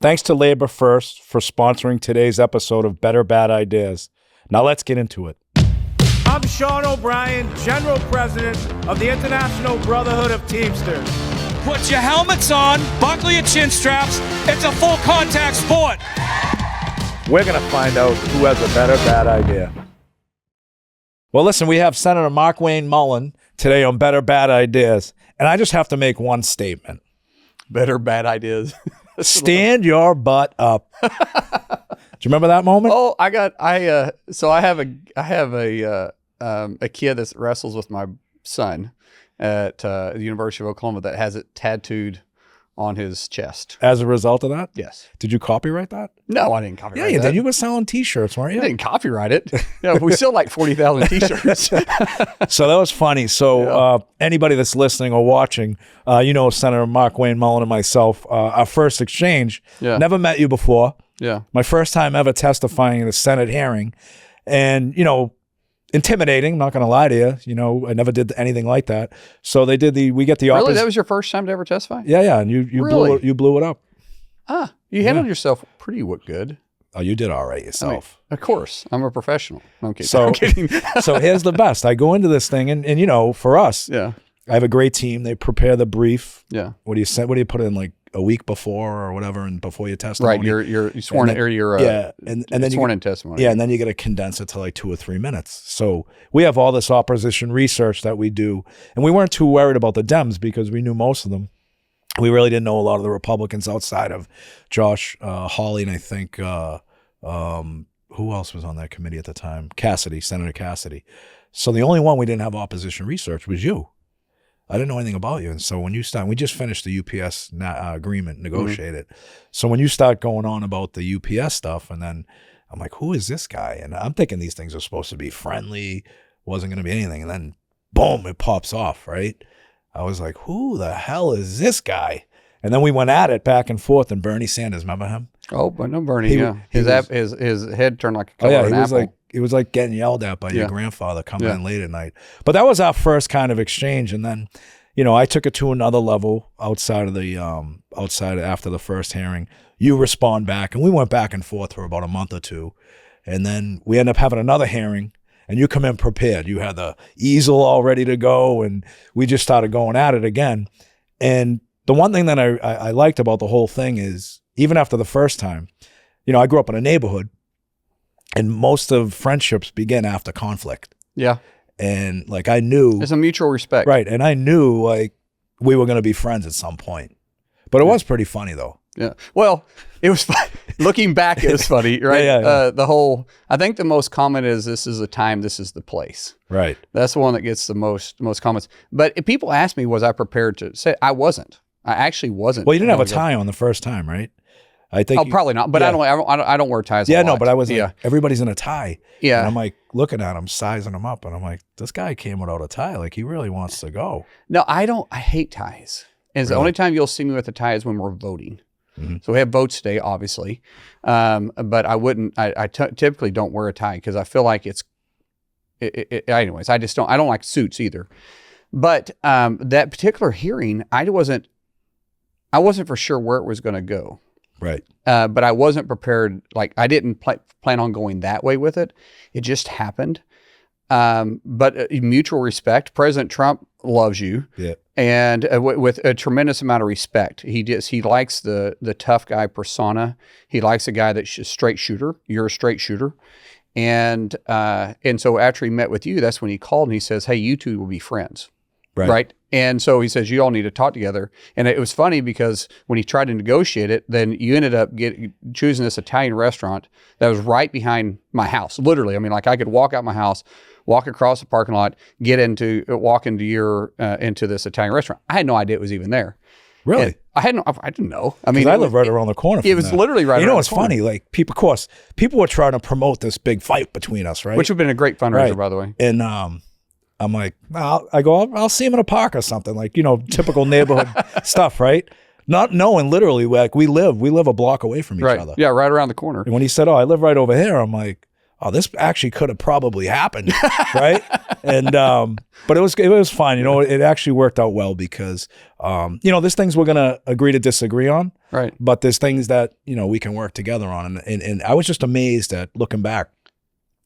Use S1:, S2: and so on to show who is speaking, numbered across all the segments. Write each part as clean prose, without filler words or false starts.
S1: Thanks to LaborFirst for sponsoring today's episode of Better Bad Ideas. Now let's get into it.
S2: I'm Sean O'Brien, General President of the International Brotherhood of Teamsters.
S3: Put your helmets on, buckle your chin straps. It's a full contact sport.
S1: We're going to find out who has a better bad idea. Well, listen, we have Senator Markwayne Mullin today on Better Bad Ideas, and I just have to make one statement.
S4: Better bad ideas.
S1: Stand your butt up. Do you remember that moment?
S4: Oh, I have a kid that wrestles with my son at the University of Oklahoma that has it tattooed on his chest.
S1: As a result of that?
S4: Yes.
S1: Did you copyright that?
S4: No, I didn't copyright
S1: Yeah, you
S4: that.
S1: did. You were selling T-shirts, weren't you?
S4: I didn't copyright it. Yeah, we sell like 40,000 T-shirts.
S1: So that was funny. So anybody that's listening or watching, you know Senator Markwayne Mullin and myself, our first exchange, never met you before.
S4: Yeah.
S1: My first time ever testifying in a Senate hearing. And, you know, intimidating, not going to lie to you. You know, I never did anything like that. So we get the opposite.
S4: Really? That was your first time to ever testify?
S1: Yeah. And you blew it up.
S4: You handled yourself pretty good.
S1: Oh, you did all right yourself.
S4: I mean, of course. I'm a professional. I'm kidding.
S1: So,
S4: I'm kidding.
S1: So here's the best. I go into this thing and you know, for us,
S4: yeah,
S1: I have a great team. They prepare the brief.
S4: Yeah.
S1: What do you put in like a week before or whatever, and before your testimony?
S4: Right. You're sworn in, or you're
S1: and then
S4: sworn in testimony.
S1: Yeah, and then you got to condense it to like 2 or 3 minutes. So we have all this opposition research that we do, and we weren't too worried about the Dems because we knew most of them. We really didn't know a lot of the Republicans outside of Josh Hawley, and I think who else was on that committee at the time? Senator Cassidy. So the only one we didn't have opposition research was you. I didn't know anything about you. And so when you start, we just finished the UPS agreement, negotiated. So when you start going on about the UPS stuff, and then I'm like, who is this guy? And I'm thinking these things are supposed to be friendly, wasn't going to be anything. And then boom, it pops off, right? I was like, who the hell is this guy? And then we went at it back and forth. And Bernie Sanders, remember him?
S4: Oh, but no, Bernie, his head turned like a color of an apple.
S1: It was like getting yelled at by your grandfather coming in late at night. But that was our first kind of exchange. And then, you know, I took it to another level outside after the first hearing. You respond back, and we went back and forth for about a month or two. And then we end up having another hearing, and you come in prepared. You had the easel all ready to go, and we just started going at it again. And the one thing that I liked about the whole thing is, even after the first time, you know, I grew up in a neighborhood, and most of friendships begin after conflict.
S4: Yeah.
S1: And like I knew.
S4: There's a mutual respect.
S1: Right. And I knew like we were going to be friends at some point. But it was pretty funny though.
S4: Yeah. Well, it was fun. Looking back, it was funny, right? Yeah. I think the most common is this is the time, this is the place.
S1: Right.
S4: That's the one that gets the most comments. But if people ask me, was I prepared to say? I wasn't. I actually wasn't.
S1: Well, you didn't have a tie on the first time, right? I think.
S4: Probably not. But I don't wear ties.
S1: Yeah,
S4: a lot.
S1: No, but I was like, everybody's in a tie.
S4: Yeah.
S1: And I'm like looking at him, sizing him up, and I'm like, this guy came without a tie. Like he really wants to go.
S4: No, I don't. I hate ties. And the only time you'll see me with a tie is when we're voting. Mm-hmm. So we have votes today, obviously. But I wouldn't. I typically don't wear a tie because I feel like anyways, I don't like suits either. But that particular hearing, I wasn't for sure where it was going to go.
S1: Right.
S4: But I wasn't prepared. Like I didn't plan on going that way with it. It just happened. But mutual respect. President Trump loves you. Yeah. And with a tremendous amount of respect. He likes the tough guy persona. He likes a guy that's a straight shooter. You're a straight shooter. And so after he met with you, that's when he called and he says, hey, you two will be friends. Right. And so he says, you all need to talk together. And it was funny because when he tried to negotiate it, then you ended up choosing this Italian restaurant that was right behind my house. Literally. I mean, like I could walk out my house, walk across the parking lot, walk into this Italian restaurant. I had no idea it was even there.
S1: Really?
S4: I didn't know. I mean,
S1: I live right around the corner from
S4: it was literally right around the corner.
S1: You know what's funny? Like people were trying to promote this big fight between us, right?
S4: Which would have been a great fundraiser, by the way.
S1: And I'm like, I'll see him in a park or something, like, you know, typical neighborhood stuff, right? Not knowing literally, like we live a block away from each other.
S4: Yeah, right around the corner.
S1: And when he said, oh, I live right over here, I'm like, oh, this actually could have probably happened, right? And but it was fine. You know, it actually worked out well because you know, there's things we're gonna agree to disagree on,
S4: right?
S1: But there's things that, you know, we can work together on. And I was just amazed at, looking back,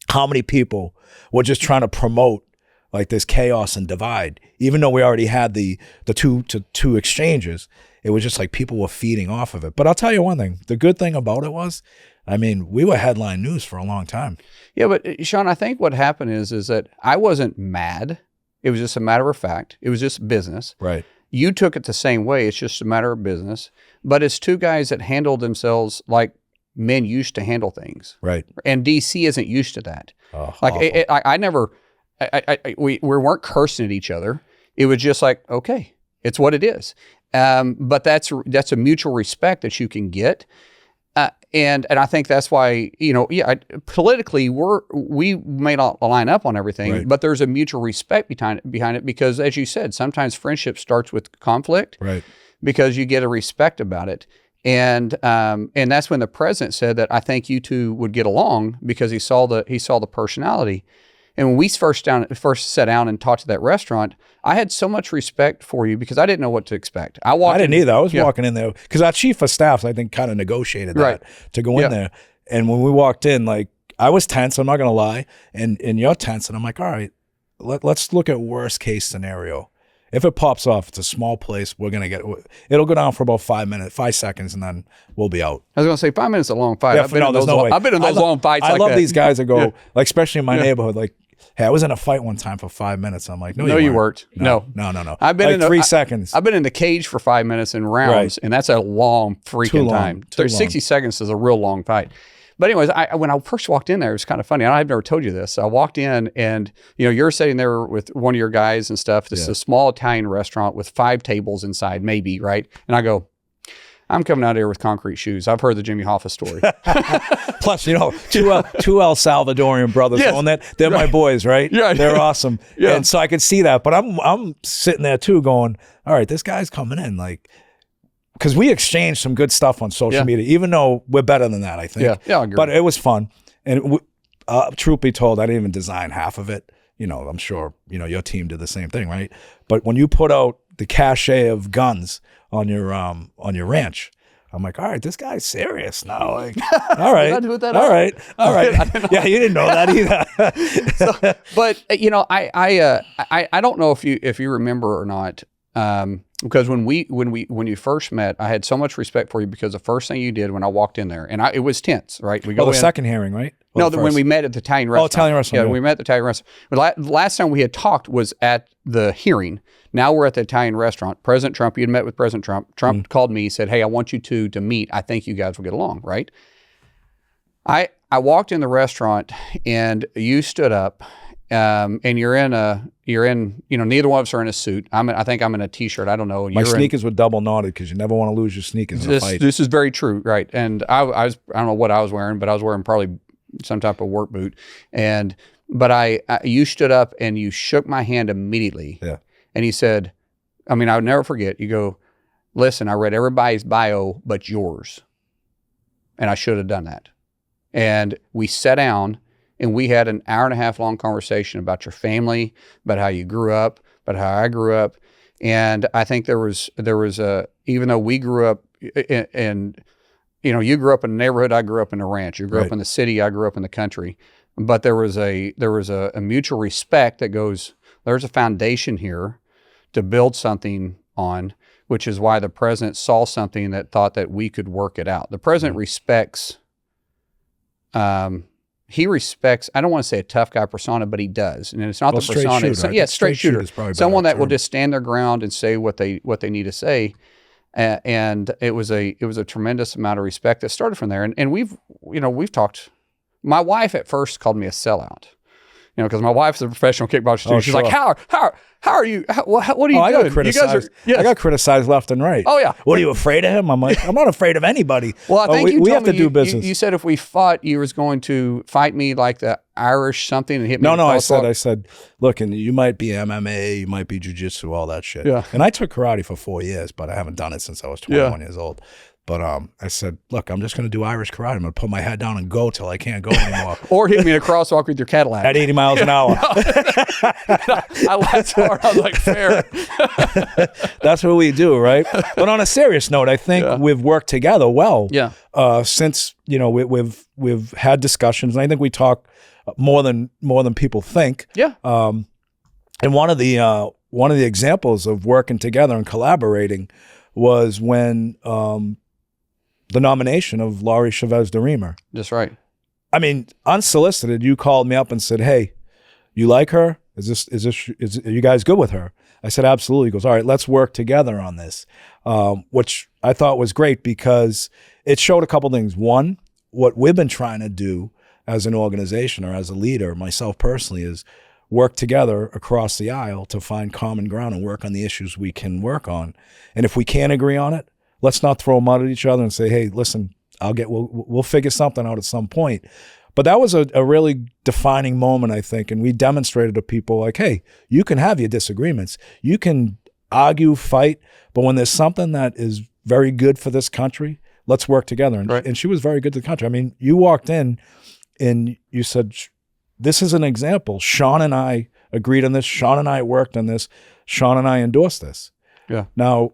S1: how many people were just trying to promote like this chaos and divide, even though we already had the two exchanges. It was just like people were feeding off of it. But I'll tell you one thing: the good thing about it was, I mean, we were headline news for a long time.
S4: Yeah, but Sean, I think what happened is that I wasn't mad. It was just a matter of fact. It was just business.
S1: Right.
S4: You took it the same way. It's just a matter of business. But it's two guys that handled themselves like men used to handle things.
S1: Right.
S4: And DC isn't used to that.
S1: Oh,
S4: like I never, we weren't cursing at each other. It was just like, okay, it's what it is. But that's a mutual respect that you can get. And I think that's why, you know, politically we may not line up on everything,
S1: right,
S4: but there's a mutual respect behind it because, as you said, sometimes friendship starts with conflict,
S1: right,
S4: because you get a respect about it. And that's when the president said that I think you two would get along because he saw the personality. And when we first sat down and talked to that restaurant, I had so much respect for you because I didn't know what to expect. I didn't
S1: either. I was walking in there because our chief of staff, I think, kind of negotiated that to go in there. And when we walked in, like, I was tense, I'm not going to lie, and you're tense. And I'm like, all right, let's look at worst case scenario. If it pops off, it's a small place, it'll go down for about 5 seconds, and then we'll be out.
S4: I was going to say 5 minutes is a long fight.
S1: Yeah,
S4: I've been in those long fights.
S1: I
S4: like
S1: love
S4: that.
S1: these guys that go, like, especially in my neighborhood, like, hey, I was in a fight one time for 5 minutes. I'm like, no,
S4: you weren't. No.
S1: I've been like 3 seconds.
S4: I've been in the cage for 5 minutes in rounds, and that's a long freaking time. 60 seconds is a real long fight. But anyways, when I first walked in there, it was kind of funny. I've never told you this. I walked in and, you know, you're sitting there with one of your guys and stuff. This is a small Italian restaurant with 5 tables inside, maybe, right? And I go, I'm coming out here with concrete shoes. I've heard the Jimmy Hoffa story.
S1: Plus, you know, two El Salvadorian brothers own that. They're my boys, right?
S4: Yeah.
S1: They're awesome. Yeah. And so I could see that. But I'm sitting there too going, all right, this guy's coming in, like, because we exchanged some good stuff on social media, even though we're better than that, I think. Yeah, I agree. But it was fun. And truth be told, I didn't even design half of it. You know, I'm sure, you know, your team did the same thing, right? But when you put out the cachet of guns on your ranch, I'm like, all right, this guy's serious now. Like, all right,
S4: Did I do that
S1: all right. Yeah, you didn't know that either.
S4: So, but you know, I don't know if you remember or not. Because when you first met, I had so much respect for you because the first thing you did when I walked in there, and it was tense, right? We go
S1: the second hearing, right?
S4: When we met at the Italian restaurant.
S1: Oh, Italian restaurant.
S4: Yeah, we met at the Italian restaurant. But last time we had talked was at the hearing. Now we're at the Italian restaurant. President Trump, you had met with President Trump. Trump called me, said, hey, I want you two to meet. I think you guys will get along, right? I walked in the restaurant and you stood up. And you're in, you know, neither one of us are in a suit. I think I'm in a t-shirt. I don't know.
S1: My sneakers were double knotted because you never want to lose your sneakers in a fight.
S4: This is very true, right? And I don't know what I was wearing, but I was wearing probably some type of work boot. But you stood up and you shook my hand immediately. Yeah. And you said, I mean, I would never forget. You go, listen, I read everybody's bio but yours, and I should have done that. And we sat down. And we had an hour-and-a-half long conversation about your family, about how you grew up, about how I grew up. And I think there was even though we grew up and you know, you grew up in a neighborhood, I grew up in a ranch. You grew up in the city, I grew up in the country. But there was a mutual respect that goes, there's a foundation here to build something on, which is why the president saw something that thought that we could work it out. The president respects he respects, I don't want to say a tough guy persona, but he does. And it's not the persona. It's straight shooter. Someone that will just stand their ground and say what they need to say. And it was a tremendous amount of respect that started from there. And we've talked, my wife at first called me a sellout. You know, because my wife's a professional kickboxer too. She's like, how are you? What are you doing?
S1: I got criticized. I got criticized left and right.
S4: Oh yeah.
S1: What, are you afraid of him? I'm like, I'm not afraid of anybody.
S4: Well, I think
S1: we have to do business.
S4: You said if we fought, you was going to fight me like the Irish something and hit me.
S1: No. I said, look, and you might be MMA, you might be jiu-jitsu, all that shit. Yeah. And I took karate for 4 years, but I haven't done it since I was 21 years old. But I said, look, I'm just going to do Irish karate. I'm going to put my head down and go till I can't go anymore.
S4: Or hit me in a crosswalk with your Cadillac.
S1: At 80 miles an hour.
S4: I laughed so hard. I was like, fair.
S1: That's what we do, right? But on a serious note, I think we've worked together well.
S4: Yeah.
S1: Since, you know, we've had discussions, and I think we talk more than people think.
S4: Yeah.
S1: And one of the examples of working together and collaborating was when the nomination of Laurie Chavez DeRemer.
S4: That's right.
S1: I mean, unsolicited, you called me up and said, "Hey, you like her? Are you guys good with her?" I said, "Absolutely." He goes, "All right, let's work together on this," which I thought was great because it showed a couple things. One, what we've been trying to do as an organization or as a leader, myself personally, is work together across the aisle to find common ground and work on the issues we can work on. And if we can't agree on it, let's not throw mud at each other and say, "Hey, listen, we'll figure something out at some point." But that was a really defining moment, I think, and we demonstrated to people like, hey, you can have your disagreements, you can argue, fight, but when there's something that is very good for this country, let's work together. And she was very good to the country. I mean, you walked in and you said, this is an example. Sean and I agreed on this. Sean and I worked on this. Sean and I endorsed this. Yeah. Now,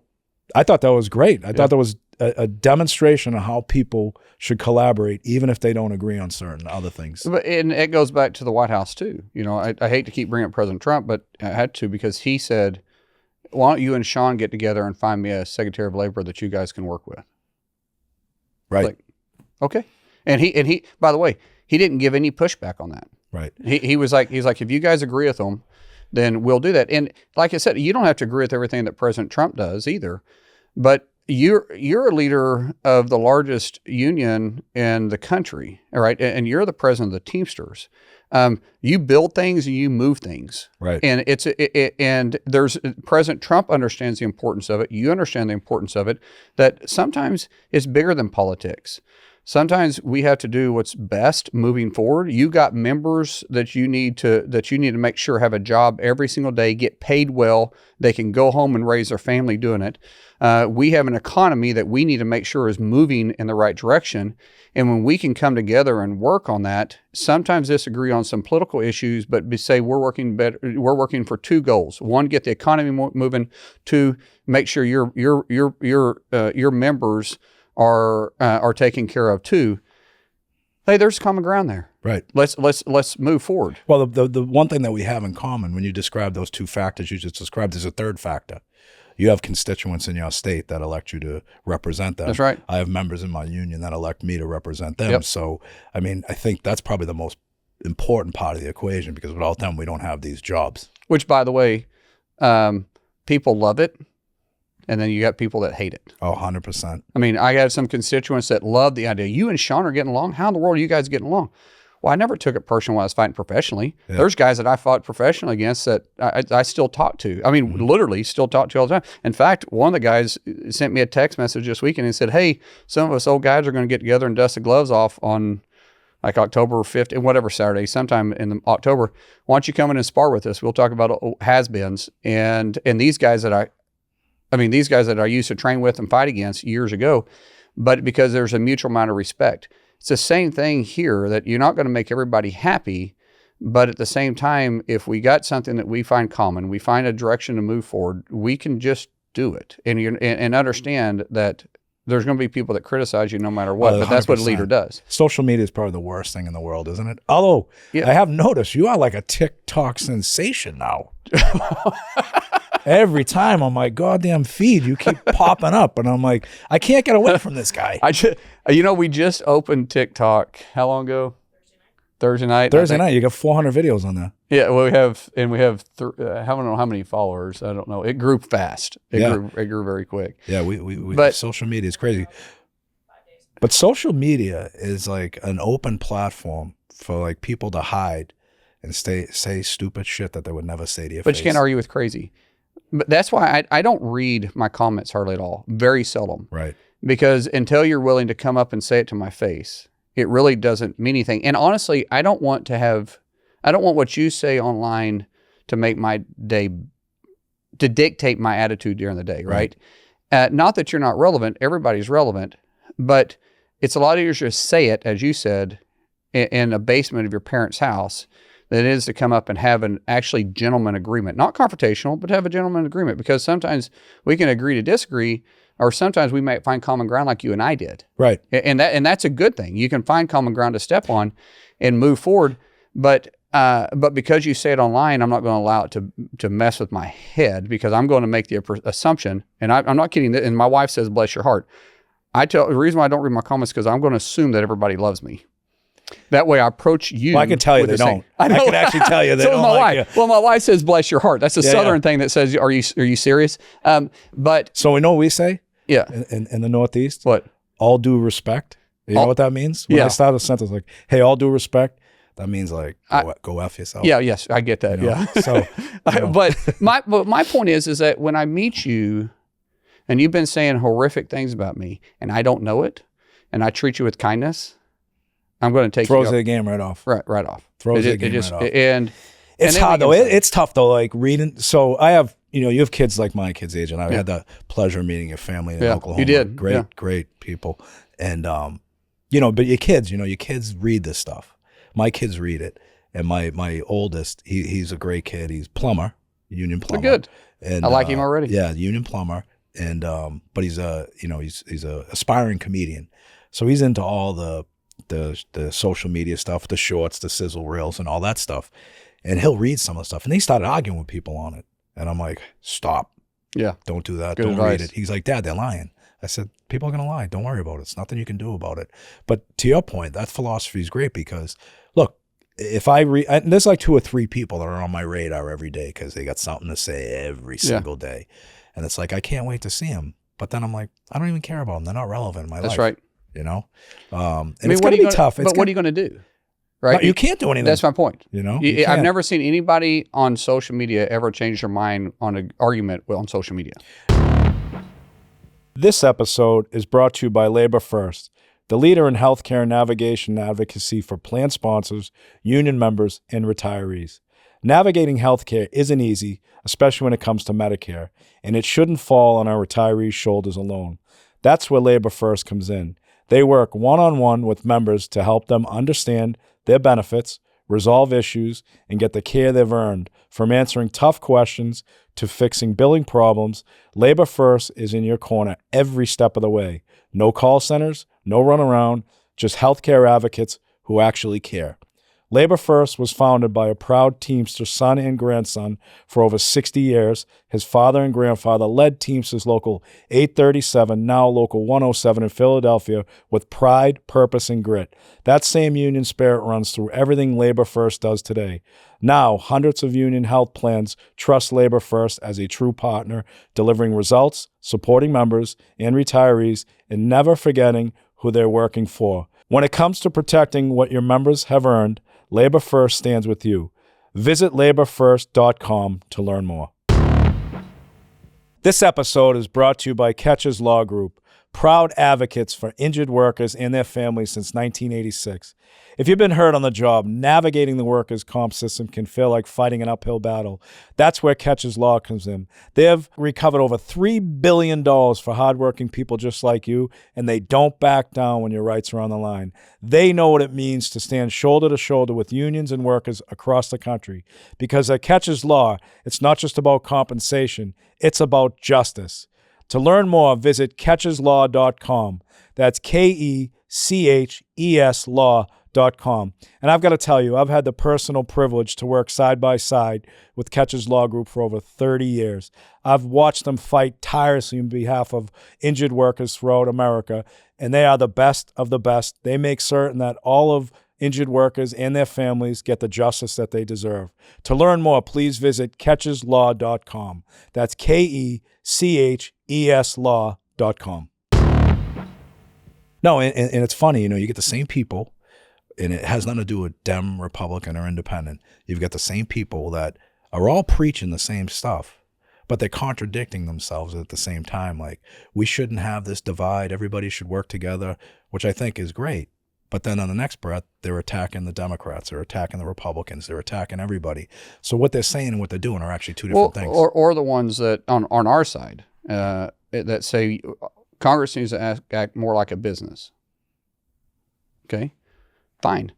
S1: I thought that was great. I thought that was a demonstration of how people should collaborate, even if they don't agree on certain other things.
S4: And it goes back to the White House too. You know, I hate to keep bringing up President Trump, but I had to because he said, "Why don't you and Sean get together and find me a Secretary of Labor that you guys can work with?"
S1: Right.
S4: Like, okay. And he, by the way, he didn't give any pushback on that.
S1: Right.
S4: He's like, if you guys agree with them, then we'll do that. And like I said, you don't have to agree with everything that President Trump does either, but you're a leader of the largest union in the country, all right? And you're the president of the Teamsters. You build things and you move things,
S1: right?
S4: And and there's President Trump understands the importance of it. You understand the importance of it. That sometimes it's bigger than politics. Sometimes we have to do what's best moving forward. You got members that you need to make sure have a job every single day, get paid well. They can go home and raise their family doing it. We have an economy that we need to make sure is moving in the right direction. And when we can come together and work on that, sometimes disagree on some political issues, but say we're working better. We're working for two goals: one, get the economy moving; two, make sure your members are taken care of too. Hey, there's common ground there.
S1: Right.
S4: Let's move forward.
S1: Well, the one thing that we have in common when you describe those two factors you just described is a third factor. You have constituents in your state that elect you to represent them.
S4: That's right.
S1: I have members in my union that elect me to represent them.
S4: Yep.
S1: So, I mean, I think that's probably the most important part of the equation because without them, we don't have these jobs.
S4: Which, by the way, people love it. And then you got people that hate it.
S1: Oh, 100%.
S4: I mean, I have some constituents that love the idea. You and Sean are getting along. How in the world are you guys getting along? Well, I never took it personal when I was fighting professionally. Yeah. There's guys that I fought professionally against that I still talk to. I mean, literally still talk to all the time. In fact, one of the guys sent me a text message this weekend and said, "Hey, some of us old guys are going to get together and dust the gloves off on like October 5th and whatever Saturday, sometime in October. Why don't you come in and spar with us? We'll talk about has-beens." And these guys that these guys that I used to train with and fight against years ago, but because there's a mutual amount of respect. It's the same thing here, that you're not going to make everybody happy, but at the same time, if we got something that we find common, we find a direction to move forward, we can just do it and understand that there's going to be people that criticize you no matter what, but that's what a leader does.
S1: Social media is probably the worst thing in the world, isn't it? Although I have noticed you are like a TikTok sensation now. Every time on my goddamn feed, you keep popping up, and I'm like, I can't get away from this guy.
S4: We just opened TikTok. How long ago? Thursday night.
S1: Thursday night. You got 400 videos on there.
S4: Yeah, well, we have I don't know how many followers. I don't know. It grew fast. It grew very quick.
S1: Yeah, but social media is crazy. But social media is like an open platform for like people to hide and say stupid shit that they would never say to your face.
S4: But you can't argue with crazy. But that's why I don't read my comments hardly at all. Very seldom.
S1: Right.
S4: Because until you're willing to come up and say it to my face, it really doesn't mean anything. And honestly, I don't want what you say online to make my day, to dictate my attitude during the day, right? Not that you're not relevant. Everybody's relevant, but it's a lot easier to say it, as you said, in a basement of your parents' house than it is to come up and have an actually gentleman agreement. Not confrontational, but have a gentleman agreement, because sometimes we can agree to disagree, or sometimes we might find common ground like you and I did.
S1: Right.
S4: And that's a good thing. You can find common ground to step on and move forward. But because you say it online, I'm not going to allow it to mess with my head, because I'm going to make the assumption, and I'm not kidding. And my wife says, bless your heart. The reason why I don't read my comments is because I'm going to assume that everybody loves me. That way I approach you.
S1: Well, I can tell you they don't. I can actually tell you they don't like you.
S4: Well, my wife says, bless your heart. That's a Southern thing that says, are you serious? But
S1: so we know what we say?
S4: Yeah.
S1: In the Northeast?
S4: What?
S1: All due respect. You know what that means? When I start a sentence like, hey, all due respect, that means like, go F yourself.
S4: Yeah, yes, I get that.
S1: You know?
S4: Yeah.
S1: So,
S4: but my point is that when I meet you and you've been saying horrific things about me and I don't know it, and I treat you with kindness, I'm going to take
S1: throws the game right off.
S4: Right off.
S1: Throws the game right off.
S4: And
S1: it's hard though. It's tough though. Like reading. So I have, you have kids like my kids' age, and I had the pleasure of meeting your family in Oklahoma.
S4: You did.
S1: Great people. And but your kids read this stuff. My kids read it, and my oldest, he's a great kid. He's union plumber.
S4: They're good.
S1: And
S4: I like him already.
S1: Yeah, union plumber. And but he's he's a aspiring comedian, so he's into all the social media stuff, the shorts, the sizzle reels, and all that stuff. And he'll read some of the stuff, and he started arguing with people on it. And I'm like, stop.
S4: Yeah.
S1: Don't do that.
S4: Good
S1: Don't
S4: advice.
S1: read it. He's like, Dad, they're lying. I said, people are going to lie. Don't worry about it. It's nothing you can do about it. But to your point, that philosophy is great, because look, if I read, there's like 2 or 3 people that are on my radar every day because they got something to say every single day. And it's like, I can't wait to see them. But then I'm like, I don't even care about them. They're not relevant in my life.
S4: That's right.
S1: And it's going to be tough.
S4: But what are you going to do? Right?
S1: No, you can't do anything.
S4: That's my point.
S1: I've
S4: never seen anybody on social media ever change their mind on an argument on social media.
S1: This episode is brought to you by LaborFirst, the leader in healthcare navigation and advocacy for plan sponsors, union members, and retirees. Navigating healthcare isn't easy, especially when it comes to Medicare, and it shouldn't fall on our retirees' shoulders alone. That's where LaborFirst comes in. They work one-on-one with members to help them understand their benefits, resolve issues, and get the care they've earned. From answering tough questions to fixing billing problems, LaborFirst is in your corner every step of the way. No call centers, no runaround, just healthcare advocates who actually care. LaborFirst was founded by a proud Teamster son and grandson for over 60 years. His father and grandfather led Teamsters Local 837, now Local 107 in Philadelphia, with pride, purpose, and grit. That same union spirit runs through everything LaborFirst does today. Now, hundreds of union health plans trust LaborFirst as a true partner, delivering results, supporting members and retirees, and never forgetting who they're working for. When it comes to protecting what your members have earned, LaborFirst stands with you. Visit LaborFirst.com to learn more. This episode is brought to you by Catches Law Group, proud advocates for injured workers and their families since 1986. If you've been hurt on the job, navigating the workers' comp system can feel like fighting an uphill battle. That's where Catches Law comes in. They have recovered over $3 billion for hardworking people just like you, and they don't back down when your rights are on the line. They know what it means to stand shoulder to shoulder with unions and workers across the country. Because at Catches Law, it's not just about compensation, it's about justice. To learn more, visit catcheslaw.com. That's KECHES law.com. And I've got to tell you, I've had the personal privilege to work side by side with Catches Law Group for over 30 years. I've watched them fight tirelessly on behalf of injured workers throughout America, and they are the best of the best. They make certain that all of injured workers and their families get the justice that they deserve. To learn more, please visit catcheslaw.com. That's KECHES law.com. No, and it's funny, you get the same people, and it has nothing to do with Dem, Republican, or Independent. You've got the same people that are all preaching the same stuff, but they're contradicting themselves at the same time. Like, we shouldn't have this divide. Everybody should work together, which I think is great. But then on the next breath, they're attacking the Democrats, they're attacking the Republicans, they're attacking everybody. So what they're saying and what they're doing are actually two different things.
S4: Or the ones that on our side, that say Congress needs to act more like a business. Okay, fine.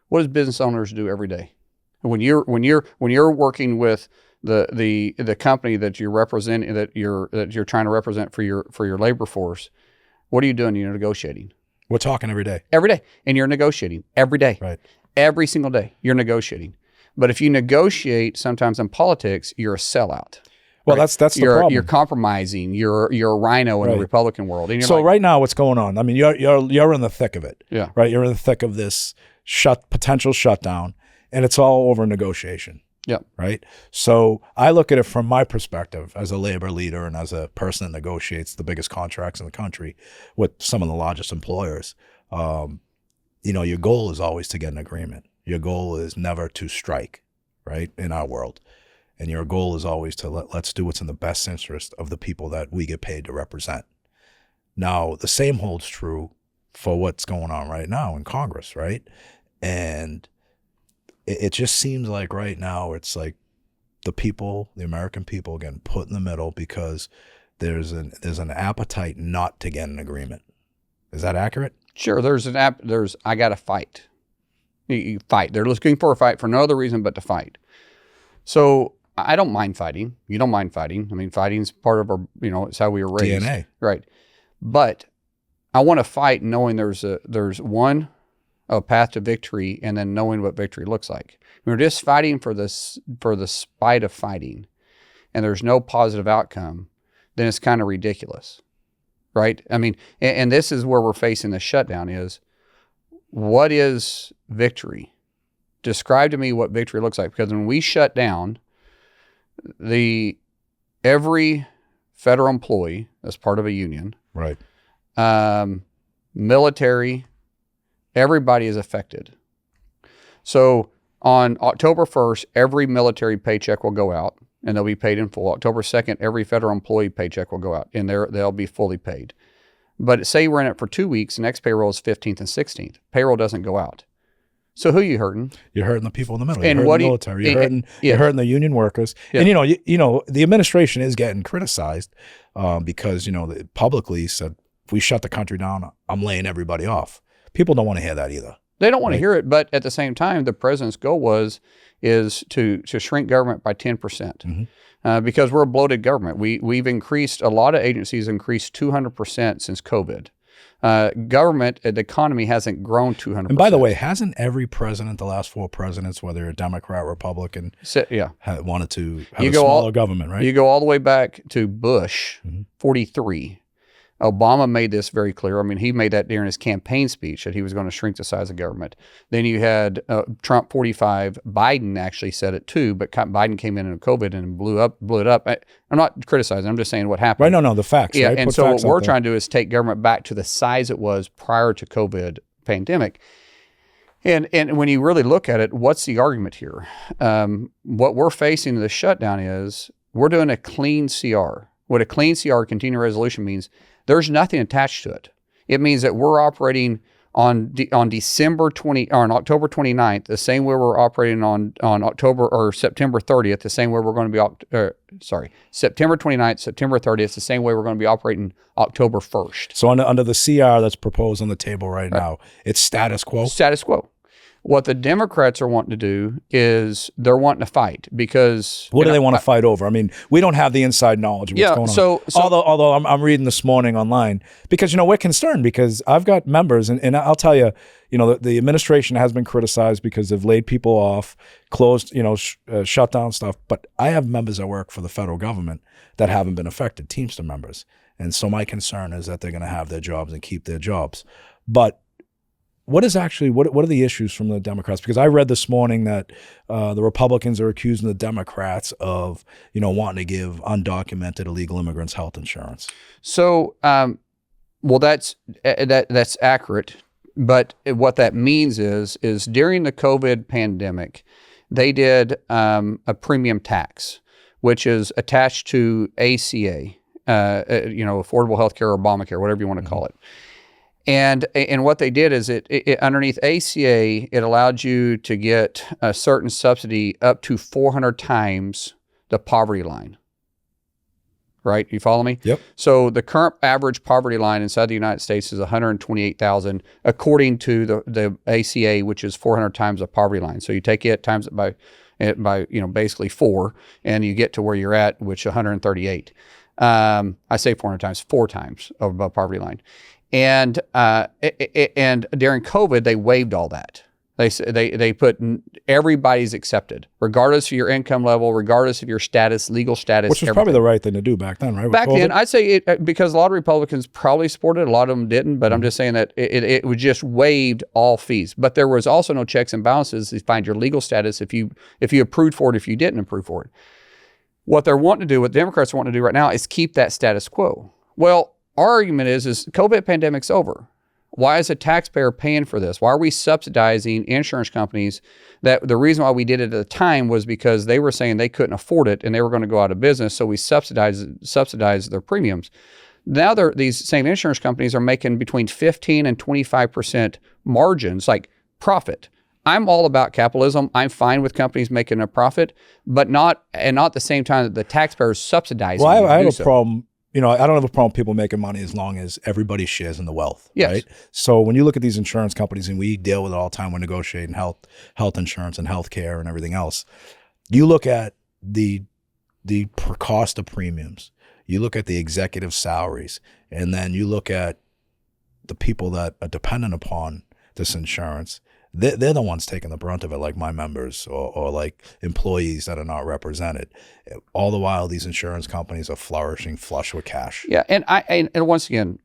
S4: What does business owners do every day? When you're working with the company that you're representing, that you're trying to represent for your labor force, what are you doing? You're negotiating.
S1: We're talking every day.
S4: Every day, and you're negotiating every day.
S1: Right.
S4: Every single day, you're negotiating. But if you negotiate, sometimes in politics, you're a sellout.
S1: Well,
S4: right?
S1: that's the problem.
S4: You're compromising. You're a rhino in the Republican world. And
S1: so right now, what's going on? I mean, you're in the thick of it.
S4: Yeah.
S1: Right. You're in the thick of this potential shutdown, and it's all over negotiation.
S4: Yeah.
S1: Right. So I look at it from my perspective as a labor leader and as a person that negotiates the biggest contracts in the country with some of the largest employers. Your goal is always to get an agreement. Your goal is never to strike, right, in our world. And your goal is always to let's do what's in the best interest of the people that we get paid to represent. Now, the same holds true for what's going on right now in Congress, right? And it just seems like right now it's like the American people, getting put in the middle because there's an appetite not to get an agreement. Is that accurate?
S4: Sure. I got to fight. You fight. They're looking for a fight for no other reason but to fight. So I don't mind fighting. You don't mind fighting. I mean, fighting's part of our, it's how we were raised.
S1: DNA.
S4: Right. But I want to fight knowing there's a path to victory, and then knowing what victory looks like. We're just fighting for the spite of fighting, and there's no positive outcome, then it's kind of ridiculous. Right? I mean, and this is where we're facing the shutdown is, what is victory? Describe to me what victory looks like. Because when we shut down, every federal employee as part of a union,
S1: right,
S4: military, everybody is affected. So on October 1st, every military paycheck will go out and they'll be paid in full. October 2nd, every federal employee paycheck will go out and they'll be fully paid. But say we're in it for 2 weeks, the next payroll is 15th and 16th. Payroll doesn't go out. So who are you hurting?
S1: You're hurting the people in the middle.
S4: And
S1: you're hurting the military. You're hurting the union workers.
S4: Yeah.
S1: And the administration is getting criticized because they publicly said, if we shut the country down, I'm laying everybody off. People don't want to hear that either.
S4: They don't want to hear it, but at the same time, the president's goal is to shrink government by 10%. Because we're a bloated government. We've increased, a lot of agencies increased 200% since COVID. Government, the economy hasn't grown 200%.
S1: And by the way, hasn't every president, the last 4 presidents, whether you're a Democrat, Republican, wanted to have a smaller government, right?
S4: You go all the way back to Bush, 43. Obama made this very clear. I mean, he made that during his campaign speech that he was going to shrink the size of government. Then you had Trump 45. Biden actually said it too, but Biden came in COVID and blew it up. I'm not criticizing. I'm just saying what happened.
S1: Right? No, the facts.
S4: Yeah,
S1: right?
S4: and so what we're trying to do is take government back to the size it was prior to COVID pandemic. And when you really look at it, what's the argument here? What we're facing in the shutdown is we're doing a clean CR. What a clean CR, continuing resolution, means there's nothing attached to it. It means that we're operating on December 20 or on October 29th, the same way we're operating on October or September 30th, the same way we're going to be September 29th, September 30th, the same way we're going to be operating October 1st.
S1: So under the CR that's proposed on the table right now, it's status quo.
S4: Status quo. What the Democrats are wanting to do is they're wanting to fight because...
S1: What do they want to fight over? I mean, we don't have the inside knowledge of what's going on. Although I'm reading this morning online because, we're concerned because I've got members and I'll tell you, the administration has been criticized because they've laid people off, closed, shut down stuff. But I have members that work for the federal government that haven't been affected, Teamster members. And so my concern is that they're going to have their jobs and keep their jobs. But what are the issues from the Democrats? Because I read this morning that the Republicans are accusing the Democrats of, wanting to give undocumented illegal immigrants health insurance. So,
S4: that's accurate. But what that means is during the COVID pandemic, they did a premium tax, which is attached to ACA, Affordable Health Care or Obamacare, whatever you want to call it. And what they did is it underneath ACA, it allowed you to get a certain subsidy up to 400 times the poverty line. right? You follow me?
S1: Yep.
S4: So the current average poverty line inside the United States is 128,000, according to the ACA, which is 400 times the poverty line. So you take it times it by basically 4, and you get to where you're at, which 138. I say 400 times, 4 times above poverty line. And during COVID, they waived all that. They put everybody's accepted, regardless of your income level, regardless of your status, legal status.
S1: Which was probably the right thing to do back then, right?
S4: Back then, I'd say it, because a lot of Republicans probably supported it, a lot of them didn't, but I'm just saying that it was just waived all fees. But there was also no checks and balances to find your legal status if you approved for it, if you didn't approve for it. What they're wanting to do, what Democrats are wanting to do right now is keep that status quo. Well, our argument is COVID pandemic's over. Why is the taxpayer paying for this? Why are we subsidizing insurance companies? That the reason why we did it at the time was because they were saying they couldn't afford it and they were going to go out of business. So we subsidized their premiums. Now these same insurance companies are making between 15 and 25% margins, like profit. I'm all about capitalism. I'm fine with companies making a profit, but not at the same time that the taxpayers subsidizing.
S1: Well, I have a problem. I don't have a problem with people making money as long as everybody shares in the wealth, right? So when you look at these insurance companies, and we deal with it all the time when negotiating health insurance and health care and everything else, you look at the cost of premiums, you look at the executive salaries, and then you look at the people that are dependent upon this insurance. They're the ones taking the brunt of it, like my members or like employees that are not represented. All the while, these insurance companies are flourishing, flush with cash.
S4: Yeah, and once again,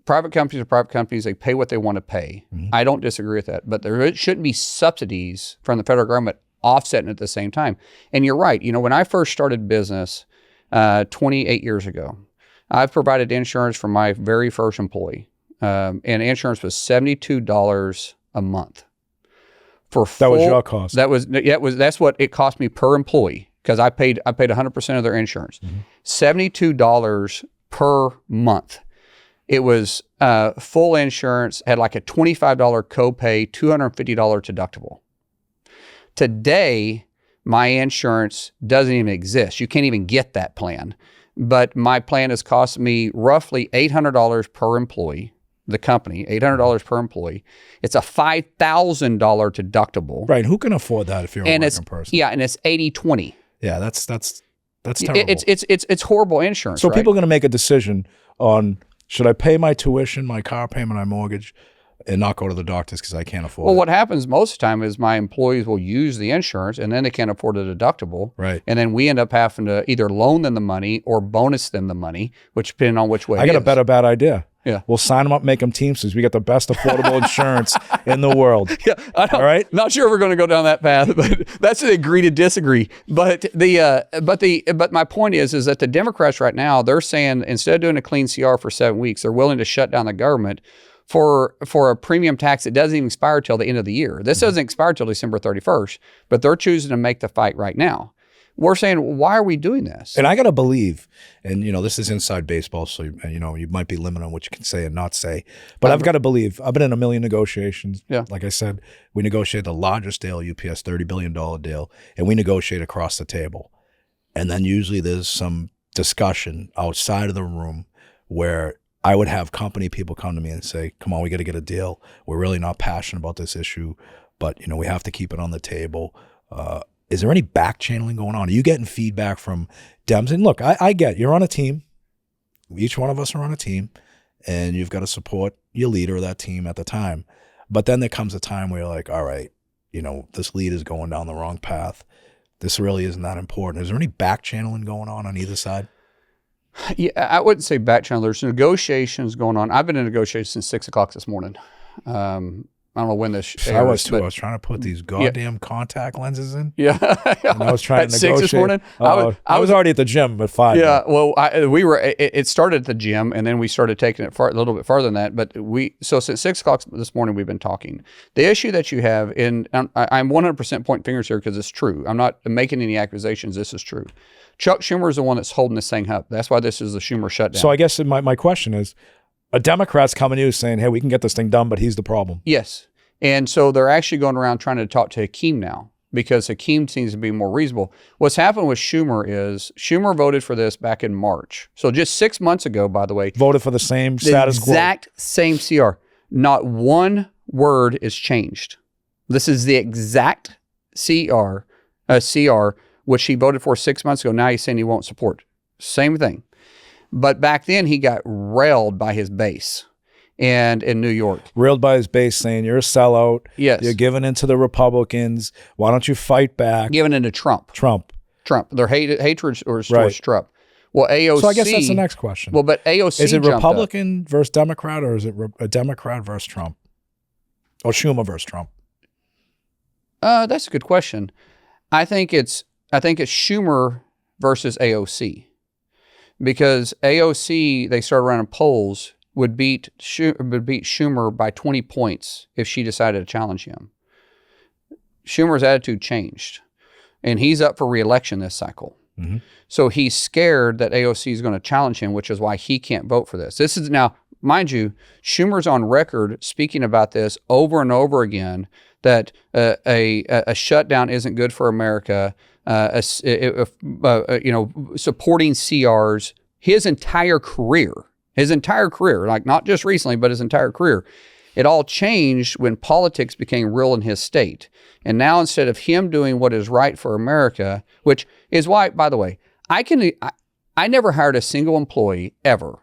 S4: private companies are private companies. They pay what they want to pay. Mm-hmm. I don't disagree with that, but there shouldn't be subsidies from the federal government offsetting at the same time. And you're right. When I first started business 28 years ago, I've provided insurance for my very first employee, and insurance was $72 a month for full.
S1: That was your cost.
S4: That's what it cost me per employee, because I paid 100% of their insurance. Mm-hmm. $72 per month. It was full insurance, had like a $25 copay, $250 deductible. Today, my insurance doesn't even exist. You can't even get that plan. But my plan has cost me roughly $800 per employee. The company, $800 per employee. It's a $5,000 deductible.
S1: Right. Who can afford that if you're a working person?
S4: Yeah, and it's 80-20.
S1: Yeah, that's terrible.
S4: It's horrible insurance.
S1: So
S4: right?
S1: People are going to make a decision on, should I pay my tuition, my car payment, my mortgage, and not go to the doctors because I can't afford it?
S4: Well, what happens most of the time is my employees will use the insurance and then they can't afford a deductible.
S1: Right.
S4: And then we end up having to either loan them the money or bonus them the money, which depending on which way
S1: I got a better bad idea.
S4: Yeah.
S1: We'll sign them up, make them Teamsters. We got the best affordable insurance in the world.
S4: Yeah.
S1: All right.
S4: Not sure we're going to go down that path, but that's an agree to disagree. But my point is that the Democrats right now, they're saying instead of doing a clean CR for 7 weeks, they're willing to shut down the government for a premium tax that doesn't even expire till the end of the year. This doesn't expire till December 31st, but they're choosing to make the fight right now. We're saying, why are we doing this?
S1: And I got to believe, and this is inside baseball, so you might be limited on what you can say and not say, but I've got to believe. I've been in a million negotiations.
S4: Yeah.
S1: Like I said, we negotiated the largest deal, UPS $30 billion deal, and we negotiate across the table. And then usually there's some discussion outside of the room where I would have company people come to me and say, come on, we got to get a deal. We're really not passionate about this issue, but we have to keep it on the table. Is there any back channeling going on? Are you getting feedback from Dems? And look, I get you're on a team. Each one of us are on a team, and you've got to support your leader of that team at the time. But then there comes a time where you're like, all right, this lead is going down the wrong path. This really isn't that important. Is there any back channeling going on either side?
S4: Yeah, I wouldn't say back channel. There's negotiations going on. I've been in negotiations since 6 o'clock this morning. I don't know when this airs.
S1: I was too. I was trying to put these goddamn contact lenses in.
S4: Yeah.
S1: And I was trying to negotiate.
S4: 6 this morning?
S1: I was already at the gym at 5.
S4: Yeah. Well, it started at the gym and then we started taking it a little bit farther than that. But so since 6 o'clock this morning, we've been talking. The issue that you have I'm 100% pointing fingers here because it's true. I'm not making any accusations. This is true. Chuck Schumer is the one that's holding this thing up. That's why this is the Schumer shutdown.
S1: So I guess my question is, a Democrat's coming to you saying, hey, we can get this thing done, but he's the problem.
S4: Yes. And so they're actually going around trying to talk to Hakeem now. because Hakeem seems to be more reasonable. What's happened with Schumer is Schumer voted for this back in March. So just 6 months ago, by the way.
S1: Voted for the same status quo.
S4: Exact same CR. Not one word is changed. This is the exact CR, which he voted for 6 months ago. Now he's saying he won't support. Same thing. But back then he got railed by his base. And in New York.
S1: Railed by his base saying, you're a sellout.
S4: Yes.
S1: You're giving in to the Republicans. Why don't you fight back?
S4: Giving in to Trump. Their hatred towards Trump. Well, AOC.
S1: So I guess that's the next question.
S4: Well, but AOC
S1: is it
S4: jumped
S1: Republican versus Democrat, or is it a Democrat versus Trump? Or Schumer versus Trump?
S4: That's a good question. I think it's Schumer versus AOC. Because AOC, they started running polls, would beat Schumer by 20 points if she decided to challenge him. Schumer's attitude changed, and he's up for re-election this cycle. Mm-hmm. So he's scared that AOC is going to challenge him, which is why he can't vote for this. This is now, mind you, Schumer's on record speaking about this over and over again, that a shutdown isn't good for America. Supporting CRs his entire career. Like not just recently, but his entire career. It all changed when politics became real in his state. And now instead of him doing what is right for America, which is why, by the way, I never hired a single employee ever